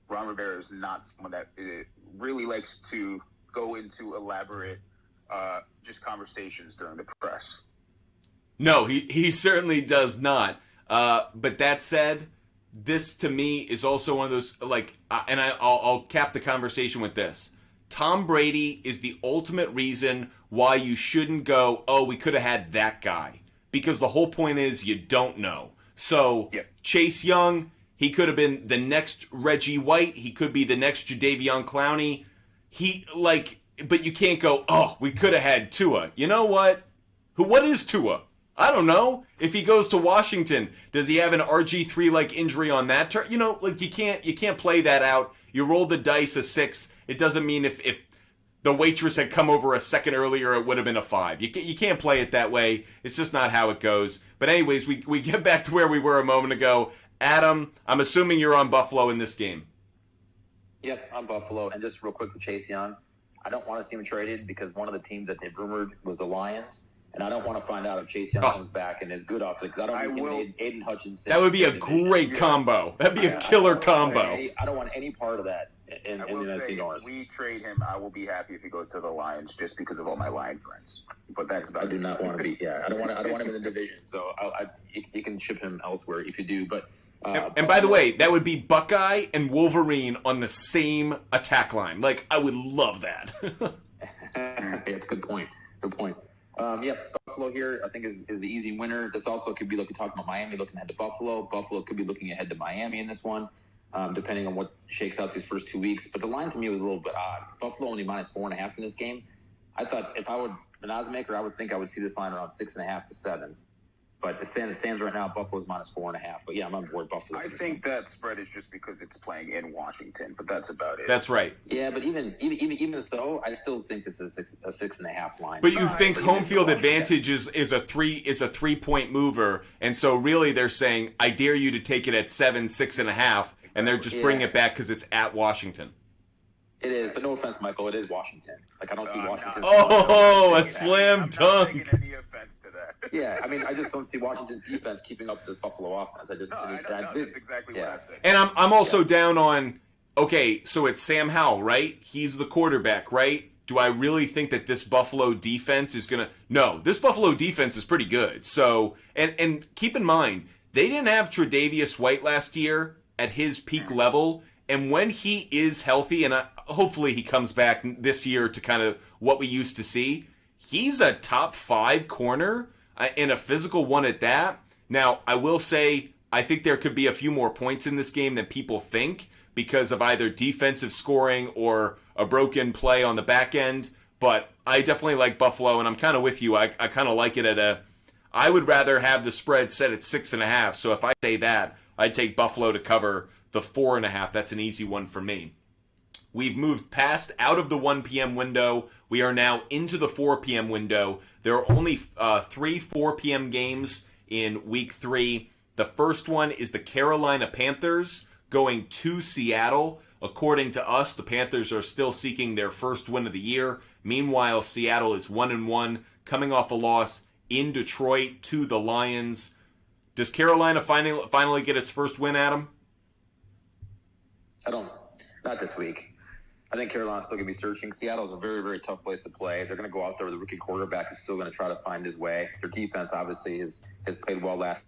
Ron Rivera is not someone that really likes to go into elaborate just conversations during the press. No, he certainly does not. But that said, this to me is also one of those and I'll cap the conversation with this. Tom Brady is the ultimate reason why you shouldn't go, we could have had that guy. Because the whole point is you don't know. So Chase Young, he could have been the next Reggie White. He could be the next Jadeveon Clowney. But you can't go, we could have had Tua. You know what? What is Tua? I don't know. If he goes to Washington, does he have an RG3 injury on that turn? You can't play that out. You roll the dice a 6. It doesn't mean if the waitress had come over a second earlier, it would have been a 5. You can't play it that way. It's just not how it goes. But anyways, we get back to where we were a moment ago. Adam, I'm assuming you're on Buffalo in this game. Yep, I'm Buffalo. And just real quick with Chase Young, I don't want to see him traded because one of the teams that they've rumored was the Lions. And I don't want to find out if Chase Young comes back and is good off it, because I don't think Aiden Hutchinson. That would be a great combo. That'd be a killer combo. I don't want any part of that in the NFC North. If we trade him, I will be happy if he goes to the Lions, just because of all my Lion friends. But that's about I do not want to be. Yeah, I don't want him in the division. So you can ship him elsewhere if you do. But and by the way, that would be Buckeye and Wolverine on the same attack line. I would love that. It's a good point. Good point. Buffalo here, I think, is the easy winner. This also could be talking about Miami looking ahead to Buffalo. Buffalo could be looking ahead to Miami in this one, depending on what shakes out these first 2 weeks. But the line to me was a little bit odd. Buffalo only -4.5 in this game. I thought if I would an odds maker, I would think I would see this line around 6.5 to 7. But the stands right now, Buffalo's -4.5. But yeah, I'm on board Buffalo. I think that spread is just because it's playing in Washington, but that's about it. That's right. Yeah, but even so, I still think this is a 6.5 line. But you think home field advantage is a 3-point mover, and so really they're saying, I dare you to take it at 7, 6.5, and they're just bringing it back because it's at Washington. It is, but no offense, Michael, it is Washington. I don't see Washington. A slam dunk. I'm not taking any offense to that. Yeah, I just don't see Washington's defense keeping up with this Buffalo offense. That's exactly what I'm saying. And I'm also down on, so it's Sam Howell, right? He's the quarterback, right? Do I really think that this Buffalo defense is going to... No, this Buffalo defense is pretty good. So, and keep in mind, They didn't have Tre'Davious White last year at his peak level, and when he is healthy, and hopefully he comes back this year to kind of what we used to see, he's a top 5 corner and a physical one at that. Now, I will say, I think there could be a few more points in this game than people think because of either defensive scoring or a broken play on the back end. But I definitely like Buffalo, and I'm kind of with you. I kind of like it I would rather have the spread set at 6.5. So if I say that, I'd take Buffalo to cover the 4.5. That's an easy one for me. We've moved past out of the 1 p.m. window. We are now into the 4 p.m. window. There are only 3 4 p.m. games in Week 3. The first one is the Carolina Panthers going to Seattle. According to us, the Panthers are still seeking their first win of the year. Meanwhile, Seattle is 1-1, coming off a loss in Detroit to the Lions. Does Carolina finally get its first win, Adam? Not this week. I think Carolina's still going to be searching. Seattle's a very, very tough place to play. They're going to go out there with a rookie quarterback who's still going to try to find his way. Their defense, obviously, has played well last.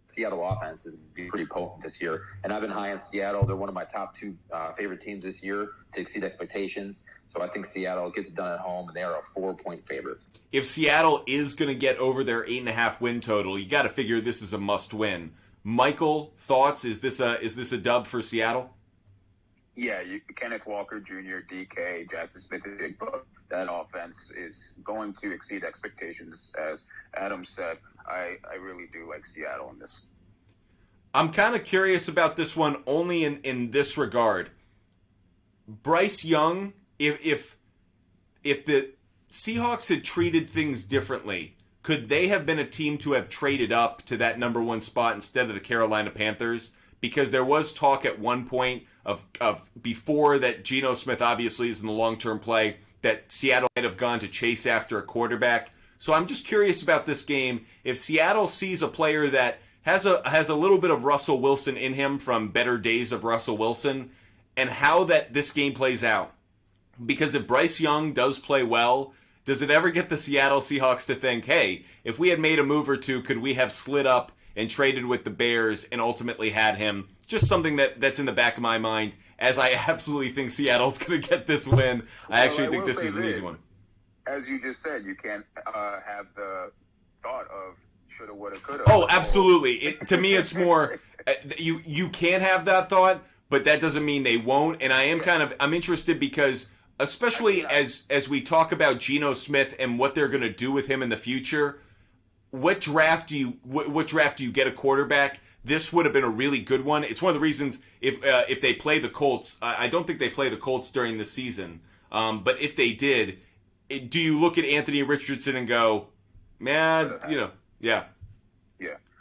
Seattle offense has been pretty potent this year. And I've been high in Seattle. They're one of my top 2 favorite teams this year to exceed expectations. So I think Seattle gets it done at home, and they are a 4-point favorite. If Seattle is going to get over their 8.5 win total, you got to figure this is a must-win. Michael, thoughts? Is this a dub for Seattle? Yeah, Kenneth Walker Jr., DK, Jackson Smith, Big Book. That offense is going to exceed expectations. As Adam said, I really do like Seattle in this. I'm kind of curious about this one only in this regard. Bryce Young, if the Seahawks had treated things differently, could they have been a team to have traded up to that number 1 spot instead of the Carolina Panthers? Because there was talk at one point of before that Geno Smith obviously is in the long-term play, that Seattle might have gone to chase after a quarterback. So I'm just curious about this game. If Seattle sees a player that has a little bit of Russell Wilson in him from better days of Russell Wilson, and how that this game plays out. Because if Bryce Young does play well, does it ever get the Seattle Seahawks to think, hey, if we had made a move or two, could we have slid up and traded with the Bears and ultimately had him? Just something that's in the back of my mind, as I absolutely think Seattle's going to get this win. I actually think this is an easy one. As you just said, you can't have the thought of shoulda, woulda, coulda. Oh, absolutely. To me, it's more you can have that thought, but that doesn't mean they won't. And I'm interested because, especially as we talk about Geno Smith and what they're going to do with him in the future. What draft do you get a quarterback? This would have been a really good one. It's one of the reasons if they play the Colts. I don't think they play the Colts during the season, but if they did, do you look at Anthony Richardson and go, man, yeah.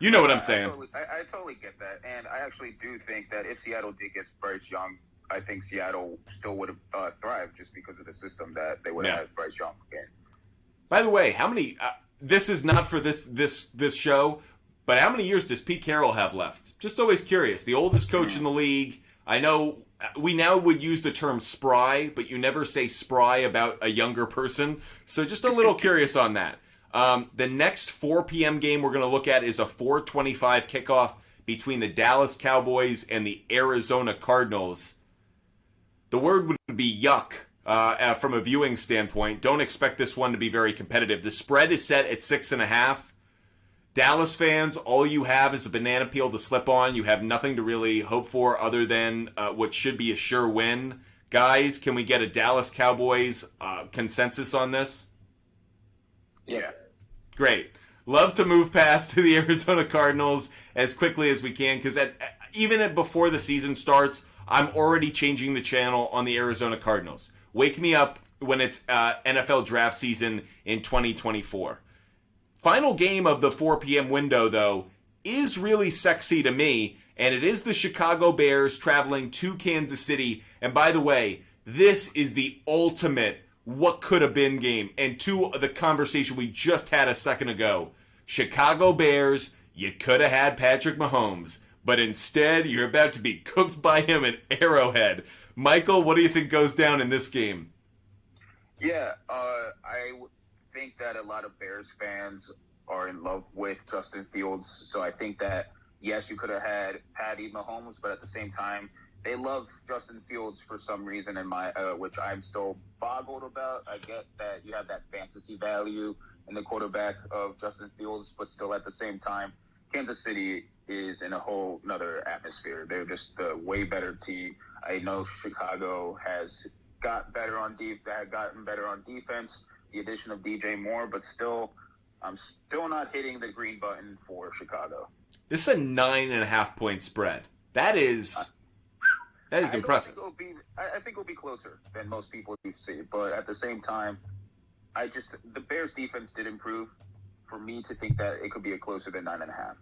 You know what I'm saying. I totally get that, and I actually do think that if Seattle did get Bryce Young, I think Seattle still would have thrived just because of the system that they would have had Bryce Young in. By the way, how many? This is not for this show, but how many years does Pete Carroll have left? Just always curious. The oldest coach in the league. I know we now would use the term spry, but you never say spry about a younger person. So just a little curious on that. The next 4 p.m. game we're going to look at is a 4:25 kickoff between the Dallas Cowboys and the Arizona Cardinals. The word would be yuck from a viewing standpoint. Don't expect this one to be very competitive. The spread is set at 6.5. Dallas fans, all you have is a banana peel to slip on. You have nothing to really hope for other than what should be a sure win. Guys, can we get a Dallas Cowboys consensus on this? Yeah. Great. Love to move past to the Arizona Cardinals as quickly as we can, because even before the season starts, I'm already changing the channel on the Arizona Cardinals. Wake me up when it's NFL draft season in 2024. Final game of the 4 p.m. window, though, is really sexy to me, and it is the Chicago Bears traveling to Kansas City. And by the way, this is the ultimate what could have been game. And to the conversation we just had a second ago, Chicago Bears, you could have had Patrick Mahomes, but instead you're about to be cooked by him at Arrowhead. Michael, what do you think goes down in this game? Yeah, I think that a lot of Bears fans are in love with Justin Fields, so I think that yes, you could have had Patty Mahomes, but at the same time, they love Justin Fields for some reason, which I'm still boggled about. I get that you have that fantasy value in the quarterback of Justin Fields, but still at the same time, Kansas City is in a whole nother atmosphere. They're just a way better team. I know Chicago has gotten better on defense, the addition of DJ Moore, but still, I'm still not hitting the green button for Chicago. This is a 9.5-point spread. That is impressive. I think it'll be closer than most people do see, but at the same time, the Bears defense did improve for me to think that it could be a closer than 9.5.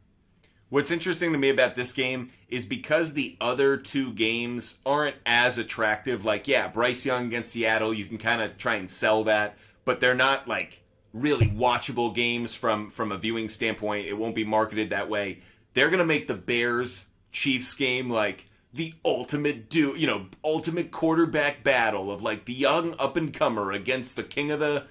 What's interesting to me about this game is because the other two games aren't as attractive. Like, yeah, Bryce Young against Seattle, you can kind of try and sell that, but they're not like really watchable games from a viewing standpoint. It won't be marketed that way. They're going to make the Bears-Chiefs game like the ultimate quarterback battle of like the young up-and-comer against the king of the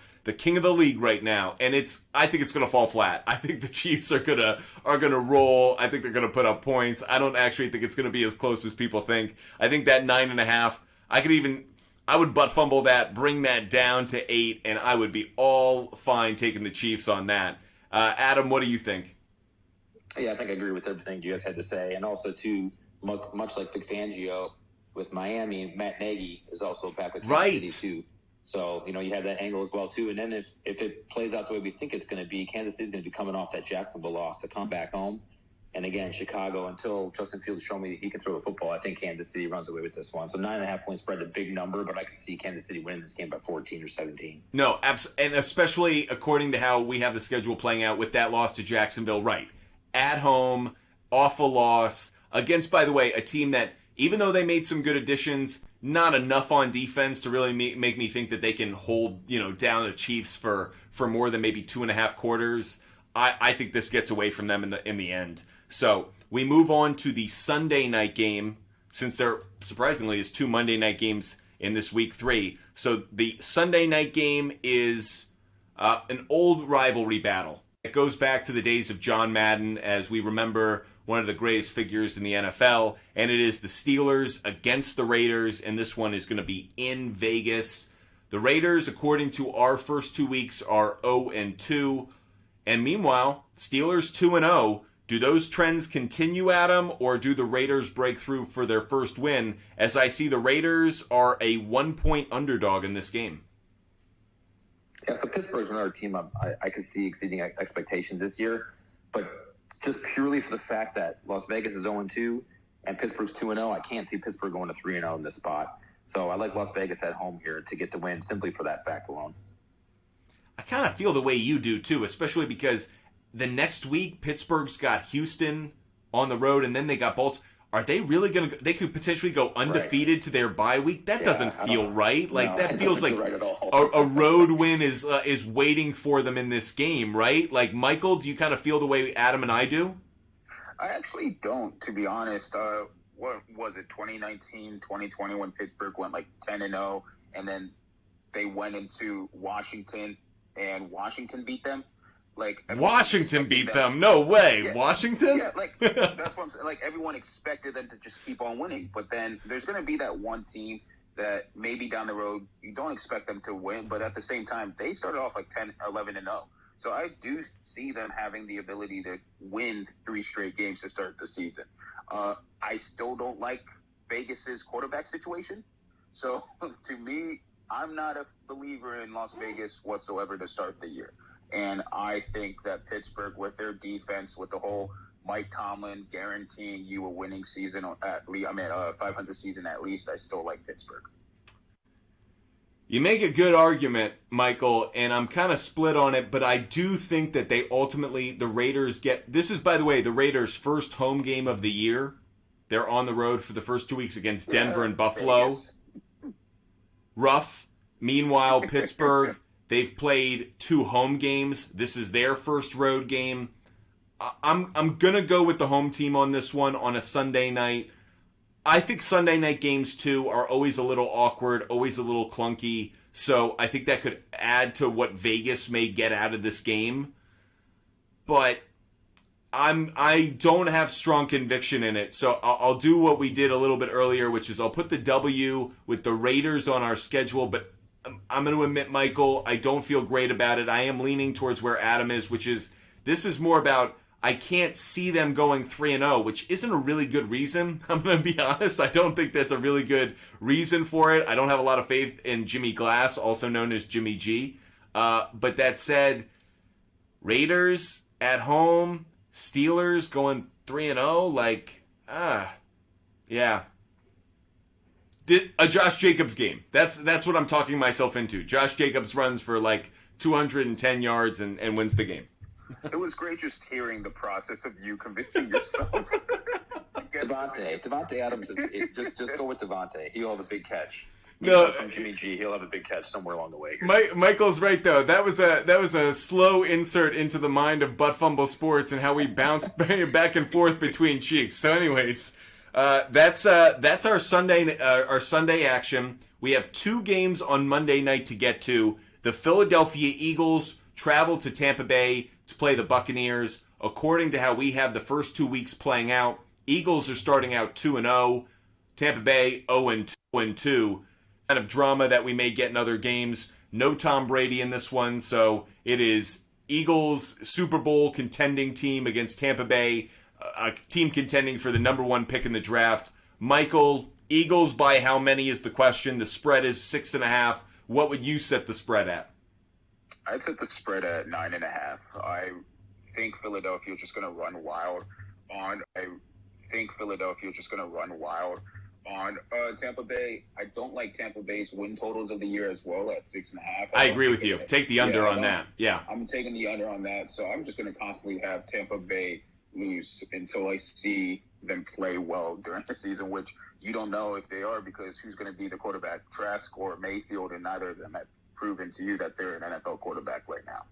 league right now, and I think it's going to fall flat. I think the Chiefs are going to roll. I think they're going to put up points. I don't actually think it's going to be as close as people think. I think that 9.5, I would butt fumble that, bring that down to 8, and I would be all fine taking the Chiefs on that. Adam, what do you think? Yeah, I think I agree with everything you guys had to say, and also too, much like Vic Fangio with Miami, Matt Nagy is also back with Kansas City too. So, you have that angle as well, too. And then if it plays out the way we think it's going to be, Kansas City's going to be coming off that Jacksonville loss to come back home. And again, Chicago, until Justin Fields show me he can throw the football, I think Kansas City runs away with this one. So 9.5-point spread is a big number, but I can see Kansas City winning this game by 14 or 17. No, and especially according to how we have the schedule playing out with that loss to Jacksonville, right. At home, awful loss, against, by the way, a team that, even though they made some good additions, not enough on defense to really make me think that they can hold down the Chiefs for more than maybe 2.5 quarters. I think this gets away from them in the end. So we move on to the Sunday night game, since there surprisingly is 2 Monday night games in this week 3. So the Sunday night game is an old rivalry battle. It goes back to the days of John Madden, as we remember one of the greatest figures in the NFL, and it is the Steelers against the Raiders, and this one is going to be in Vegas. The Raiders, according to our first 2 weeks, are 0-2, and meanwhile, Steelers 2-0. Do those trends continue, Adam, or do the Raiders break through for their first win? As I see, the Raiders are a 1-point underdog in this game. Yeah, so Pittsburgh's another team I could see exceeding expectations this year, but just purely for the fact that Las Vegas is 0-2 and Pittsburgh's 2-0, I can't see Pittsburgh going to 3-0 in this spot. So I like Las Vegas at home here to get the win simply for that fact alone. I kind of feel the way you do, too, especially because the next week, Pittsburgh's got Houston on the road, and then they got Baltimore. Are they really going to – they could potentially go undefeated to their bye week? That doesn't feel right. Like, that feels like right a road win is waiting for them in this game, right? Like, Michael, do you kind of feel the way Adam and I do? I actually don't, to be honest. What was it, 2019, 2020, when Pittsburgh went like 10-0, and then they went into Washington, and Washington beat them? Like Washington beat them? No way. Yeah. Washington? Yeah, like that's what I'm saying. Like everyone expected them to just keep on winning, but then there's going to be that one team that maybe down the road you don't expect them to win, but at the same time they started off like 10, 11-0. So I do see them having the ability to win 3 straight games to start the season. I still don't like Vegas's quarterback situation. So to me, I'm not a believer in Las Vegas whatsoever to start the year. And I think that Pittsburgh, with their defense, with the whole Mike Tomlin guaranteeing you a winning season, at least, 500 season at least, I still like Pittsburgh. You make a good argument, Michael, and I'm kind of split on it, but I do think that they ultimately, the Raiders get, this is, by the way, the Raiders' first home game of the year. They're on the road for the first 2 weeks against Denver and Buffalo. Vegas. Rough. Meanwhile, Pittsburgh, they've played 2 home games. This is their first road game. I'm going to go with the home team on this one on a Sunday night. I think Sunday night games, too, are always a little awkward, always a little clunky. So I think that could add to what Vegas may get out of this game. But I don't have strong conviction in it, so I'll do what we did a little bit earlier, which is I'll put the W with the Raiders on our schedule, but I'm going to admit, Michael, I don't feel great about it. I am leaning towards where Adam is, which is this is more about I can't see them going 3-0, which isn't a really good reason. I'm going to be honest. I don't think that's a really good reason for it. I don't have a lot of faith in Jimmy Glass, also known as Jimmy G. But that said, Raiders at home, Steelers going 3-0, yeah. A Josh Jacobs game. That's what I'm talking myself into. Josh Jacobs runs for 210 yards and wins the game. It was great just hearing the process of you convincing yourself. Devontae Adams just go with Devontae. He'll have a big catch. No, from Jimmy G, he'll have a big catch somewhere along the way. Michael's right though. That was a slow insert into the mind of Butt Fumble Sports and how we bounce back and forth between cheeks. So, anyways, that's our Sunday action. We have 2 games on Monday night to get to. The Philadelphia Eagles travel to Tampa Bay to play the Buccaneers. According to how we have the first 2 weeks playing out, Eagles are starting out 2-0. Tampa Bay 0-2. Kind of drama that we may get in other games. No Tom Brady in this one, so it is Eagles Super Bowl contending team against Tampa Bay, a team contending for the number 1 pick in the draft. Michael, Eagles by how many is the question? The spread is 6.5. What would you set the spread at? I'd set the spread at 9.5. I think Philadelphia is just going to run wild on Tampa Bay. I don't like Tampa Bay's win totals of the year as well at 6.5. I agree with you. Take the under on that. Yeah. I'm taking the under on that. So I'm just going to constantly have Tampa Bay lose until I see them play well during the season, which you don't know if they are because who's going to be the quarterback, Trask or Mayfield, and neither of them have proven to you that they're an NFL quarterback right now.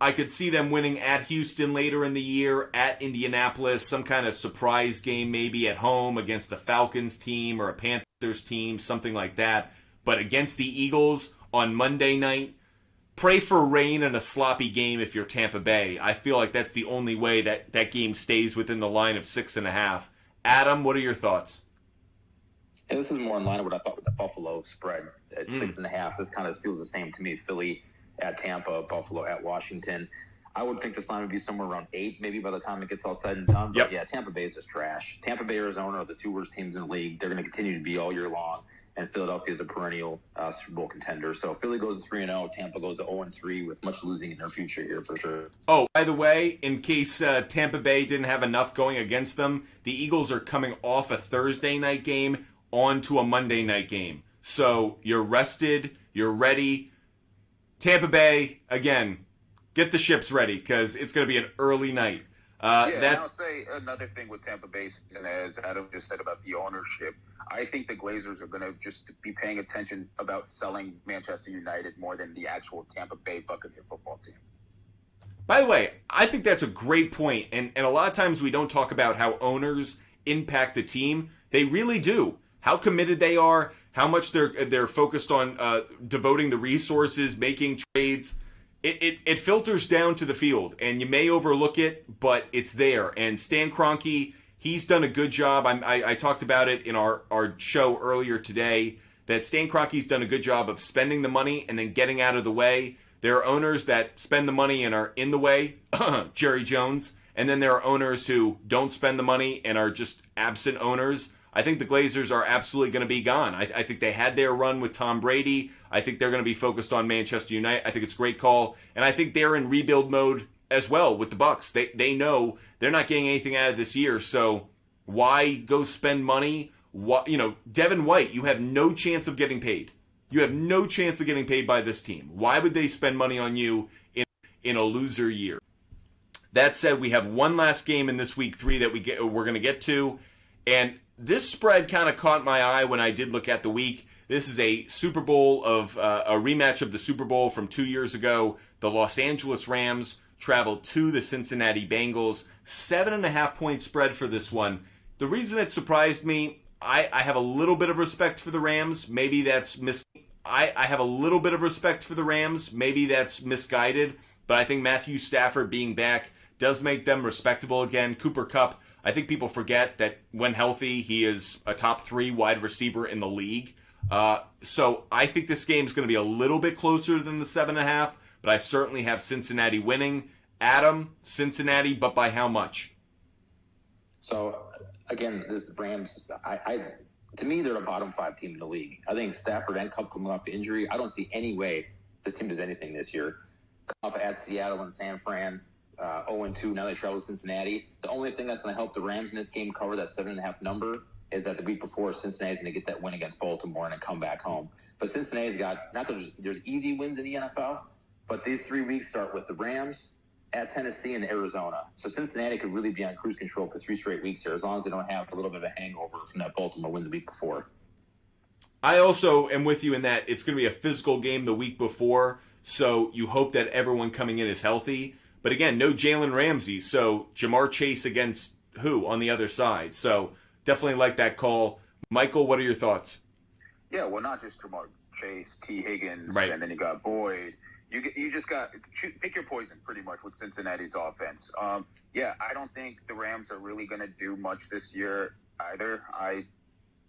I could see them winning at Houston later in the year, at Indianapolis, some kind of surprise game maybe at home against a Falcons team or a Panthers team, something like that. But against the Eagles on Monday night, pray for rain and a sloppy game if you're Tampa Bay. I feel like that's the only way that game stays within the line of 6.5. Adam, what are your thoughts? Yeah, this is more in line with what I thought with the Buffalo spread at 6.5. This kind of feels the same to me. Philly at Tampa, Buffalo at Washington. I would think this line would be somewhere around 8, maybe by the time it gets all said and done. But yeah, Tampa Bay is just trash. Tampa Bay, Arizona are the 2 worst teams in the league. They're going to continue to be all year long. And Philadelphia is a perennial Super Bowl contender. So Philly goes to 3-0. Tampa goes to 0-3 with much losing in their future here for sure. Oh, by the way, in case Tampa Bay didn't have enough going against them, the Eagles are coming off a Thursday night game onto a Monday night game. So you're rested, you're ready. Tampa Bay, again, get the ships ready because it's going to be an early night. And I'll say another thing with Tampa Bay, and as Adam just said about the ownership, I think the Glazers are going to just be paying attention about selling Manchester United more than the actual Tampa Bay Buccaneer football team. By the way, I think that's a great point, and a lot of times we don't talk about how owners impact a team. They really do. How committed they are, how much they're focused on devoting the resources, making trades. It filters down to the field, and you may overlook it, but it's there. And Stan Kroenke, he's done a good job. I talked about it in our show earlier today, that Stan Kroenke's done a good job of spending the money and then getting out of the way. There are owners that spend the money and are in the way, Jerry Jones, and then there are owners who don't spend the money and are just absent owners. I think the Glazers are absolutely going to be gone. I think they had their run with Tom Brady. I think they're going to be focused on Manchester United. I think it's a great call. And I think they're in rebuild mode as well with the Bucs. They know they're not getting anything out of this year, so why go spend money? Devin White, you have no chance of getting paid. You have no chance of getting paid by this team. Why would they spend money on you in a loser year? That said, we have one last game in this week 3 that we're going to get to, and this spread kind of caught my eye when I did look at the week. This is a Super Bowl of a rematch of the Super Bowl from 2 years ago. The Los Angeles Rams traveled to the Cincinnati Bengals. 7.5 point spread for this one. The reason it surprised me, I have a little bit of respect for the Rams. Maybe that's I have a little bit of respect for the Rams. Maybe that's misguided. But I think Matthew Stafford being back does make them respectable again. Cooper Kupp, I think people forget that when healthy, he is a top 3 wide receiver in the league. So I think this game is going to be a little bit closer than the 7.5, but I certainly have Cincinnati winning. Adam, Cincinnati, but by how much? So, again, this Rams, to me, they're a bottom 5 team in the league. I think Stafford and Kupp coming off the injury, I don't see any way this team does anything this year. Come off at Seattle and San Fran, 0-2, now they travel to Cincinnati. The only thing that's going to help the Rams in this game cover that 7.5 number is that the week before, Cincinnati's going to get that win against Baltimore and then come back home. But Cincinnati's got, not that there's easy wins in the NFL, but these 3 weeks start with the Rams, at Tennessee, and Arizona. So Cincinnati could really be on cruise control for 3 straight weeks here, as long as they don't have a little bit of a hangover from that Baltimore win the week before. I also am with you in that it's going to be a physical game the week before, so you hope that everyone coming in is healthy. But again, no Jalen Ramsey, so Jamar Chase against who on the other side? So definitely like that call. Michael, what are your thoughts? Yeah, well, not just Jamar Chase, T. Higgins, right. And then you got Boyd. You just got pick your poison pretty much with Cincinnati's offense. Yeah, I don't think the Rams are really going to do much this year either. I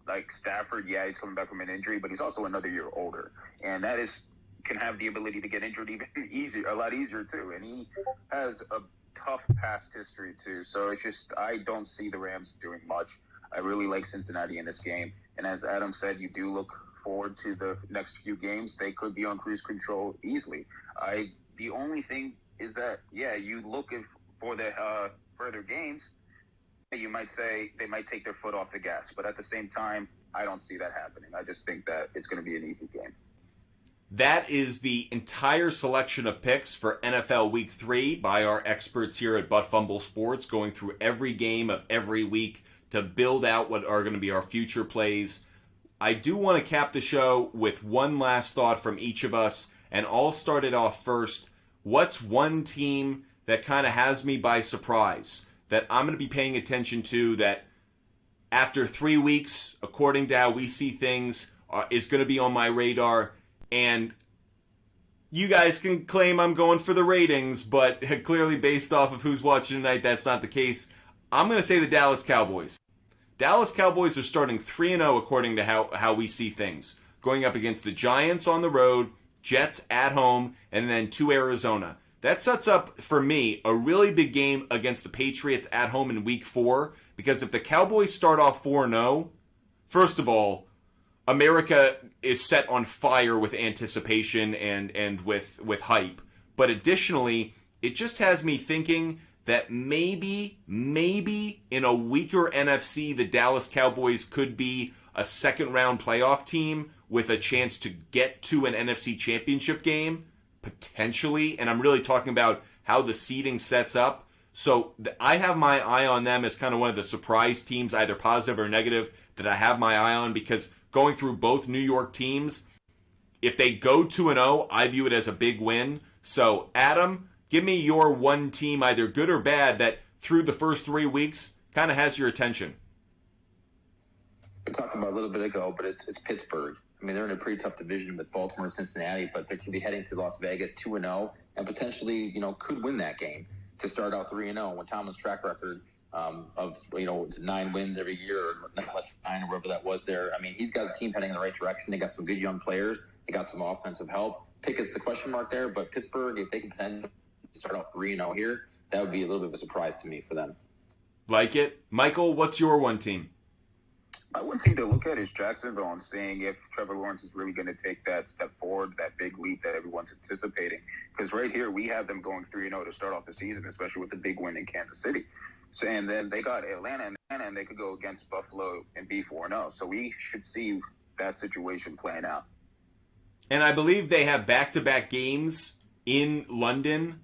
like Stafford. Yeah, he's coming back from an injury, but he's also another year older, and that can have the ability to get injured even a lot easier too. And he has a tough past history too. So it's just I don't see the Rams doing much. I really like Cincinnati in this game, and as Adam said, you do look forward to the next few games. They could be on cruise control easily. The only thing is that, yeah, you look for the further games, you might say they might take their foot off the gas. But at the same time, I don't see that happening. I just think that it's going to be an easy game. That is the entire selection of picks for NFL Week 3 by our experts here at Fumble Sports, going through every game of every week to build out what are going to be our future plays. I do want to cap the show with one last thought from each of us, and I'll start it off first. What's one team that kind of has me by surprise, that I'm going to be paying attention to, that after 3 weeks, according to how we see things, is going to be on my radar? And you guys can claim I'm going for the ratings, but clearly based off of who's watching tonight, that's not the case. I'm going to say the Dallas Cowboys. Dallas Cowboys are starting 3-0 according to how we see things. Going up against the Giants on the road, Jets at home, and then to Arizona. That sets up, for me, a really big game against the Patriots at home in Week 4, because if the Cowboys start off 4-0, first of all, America is set on fire with anticipation and with hype. But additionally, it just has me thinking that maybe in a weaker NFC, the Dallas Cowboys could be a second-round playoff team with a chance to get to an NFC championship game, potentially. And I'm really talking about how the seeding sets up. So I have my eye on them as kind of one of the surprise teams, either positive or negative, that I have my eye on, because going through both New York teams, if they go 2-0, I view it as a big win. So, Adam, give me your one team, either good or bad, that through the first 3 weeks kind of has your attention. We talked about it a little bit ago, but it's Pittsburgh. I mean, they're in a pretty tough division with Baltimore and Cincinnati, but they could be heading to Las Vegas 2-0 and potentially, could win that game to start out 3-0 when Tomlin's track record of 9 wins every year, or not less than 9, or whatever that was there. I mean, he's got a team heading in the right direction. They got some good young players. They got some offensive help. Pickett's the question mark there, but Pittsburgh, if they can potentially start out 3-0 here, that would be a little bit of a surprise to me for them. Like it. Michael, what's your one team? My one team to look at is Jacksonville, and seeing if Trevor Lawrence is really going to take that step forward, that big leap that everyone's anticipating. Because right here, we have them going 3-0 to start off the season, especially with the big win in Kansas City. So, and then they got Atlanta, and they could go against Buffalo and be 4-0. So we should see that situation playing out. And I believe they have back-to-back games in London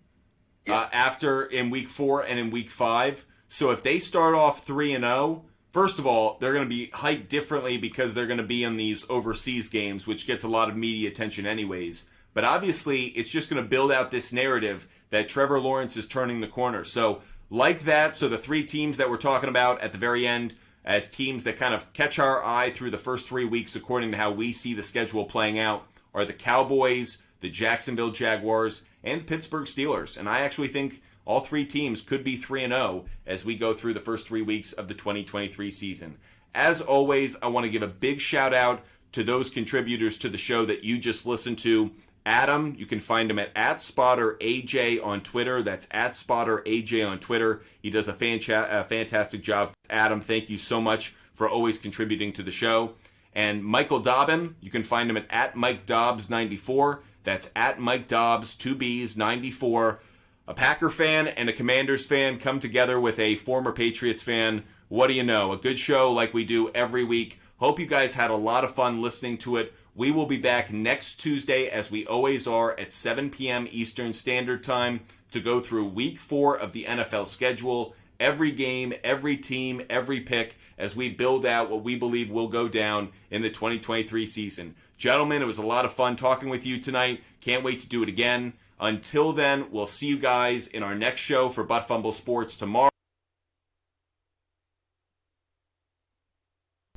after in Week 4 and in Week 5. So if they start off 3-0, first of all, they're going to be hyped differently because they're going to be in these overseas games, which gets a lot of media attention anyways. But obviously, it's just going to build out this narrative that Trevor Lawrence is turning the corner. So like that, so the 3 teams that we're talking about at the very end as teams that kind of catch our eye through the first 3 weeks according to how we see the schedule playing out are the Cowboys, the Jacksonville Jaguars, and the Pittsburgh Steelers. And I actually think all three teams could be 3-0 as we go through the first 3 weeks of the 2023 season. As always, I want to give a big shout out to those contributors to the show that you just listened to. Adam, you can find him at @SpotterAJ on Twitter. That's @SpotterAJ on Twitter. He does a fantastic job. Adam, thank you so much for always contributing to the show. And Michael Dobbin, you can find him at MikeDobbs94. That's @MikeDobbs, 2Bs, 94. A Packer fan and a Commanders fan come together with a former Patriots fan. What do you know? A good show like we do every week. Hope you guys had a lot of fun listening to it. We will be back next Tuesday, as we always are, at 7 p.m. Eastern Standard Time to go through Week 4 of the NFL schedule. Every game, every team, every pick, as we build out what we believe will go down in the 2023 season. Gentlemen, it was a lot of fun talking with you tonight. Can't wait to do it again. Until then, we'll see you guys in our next show for Butt Fumble Sports tomorrow.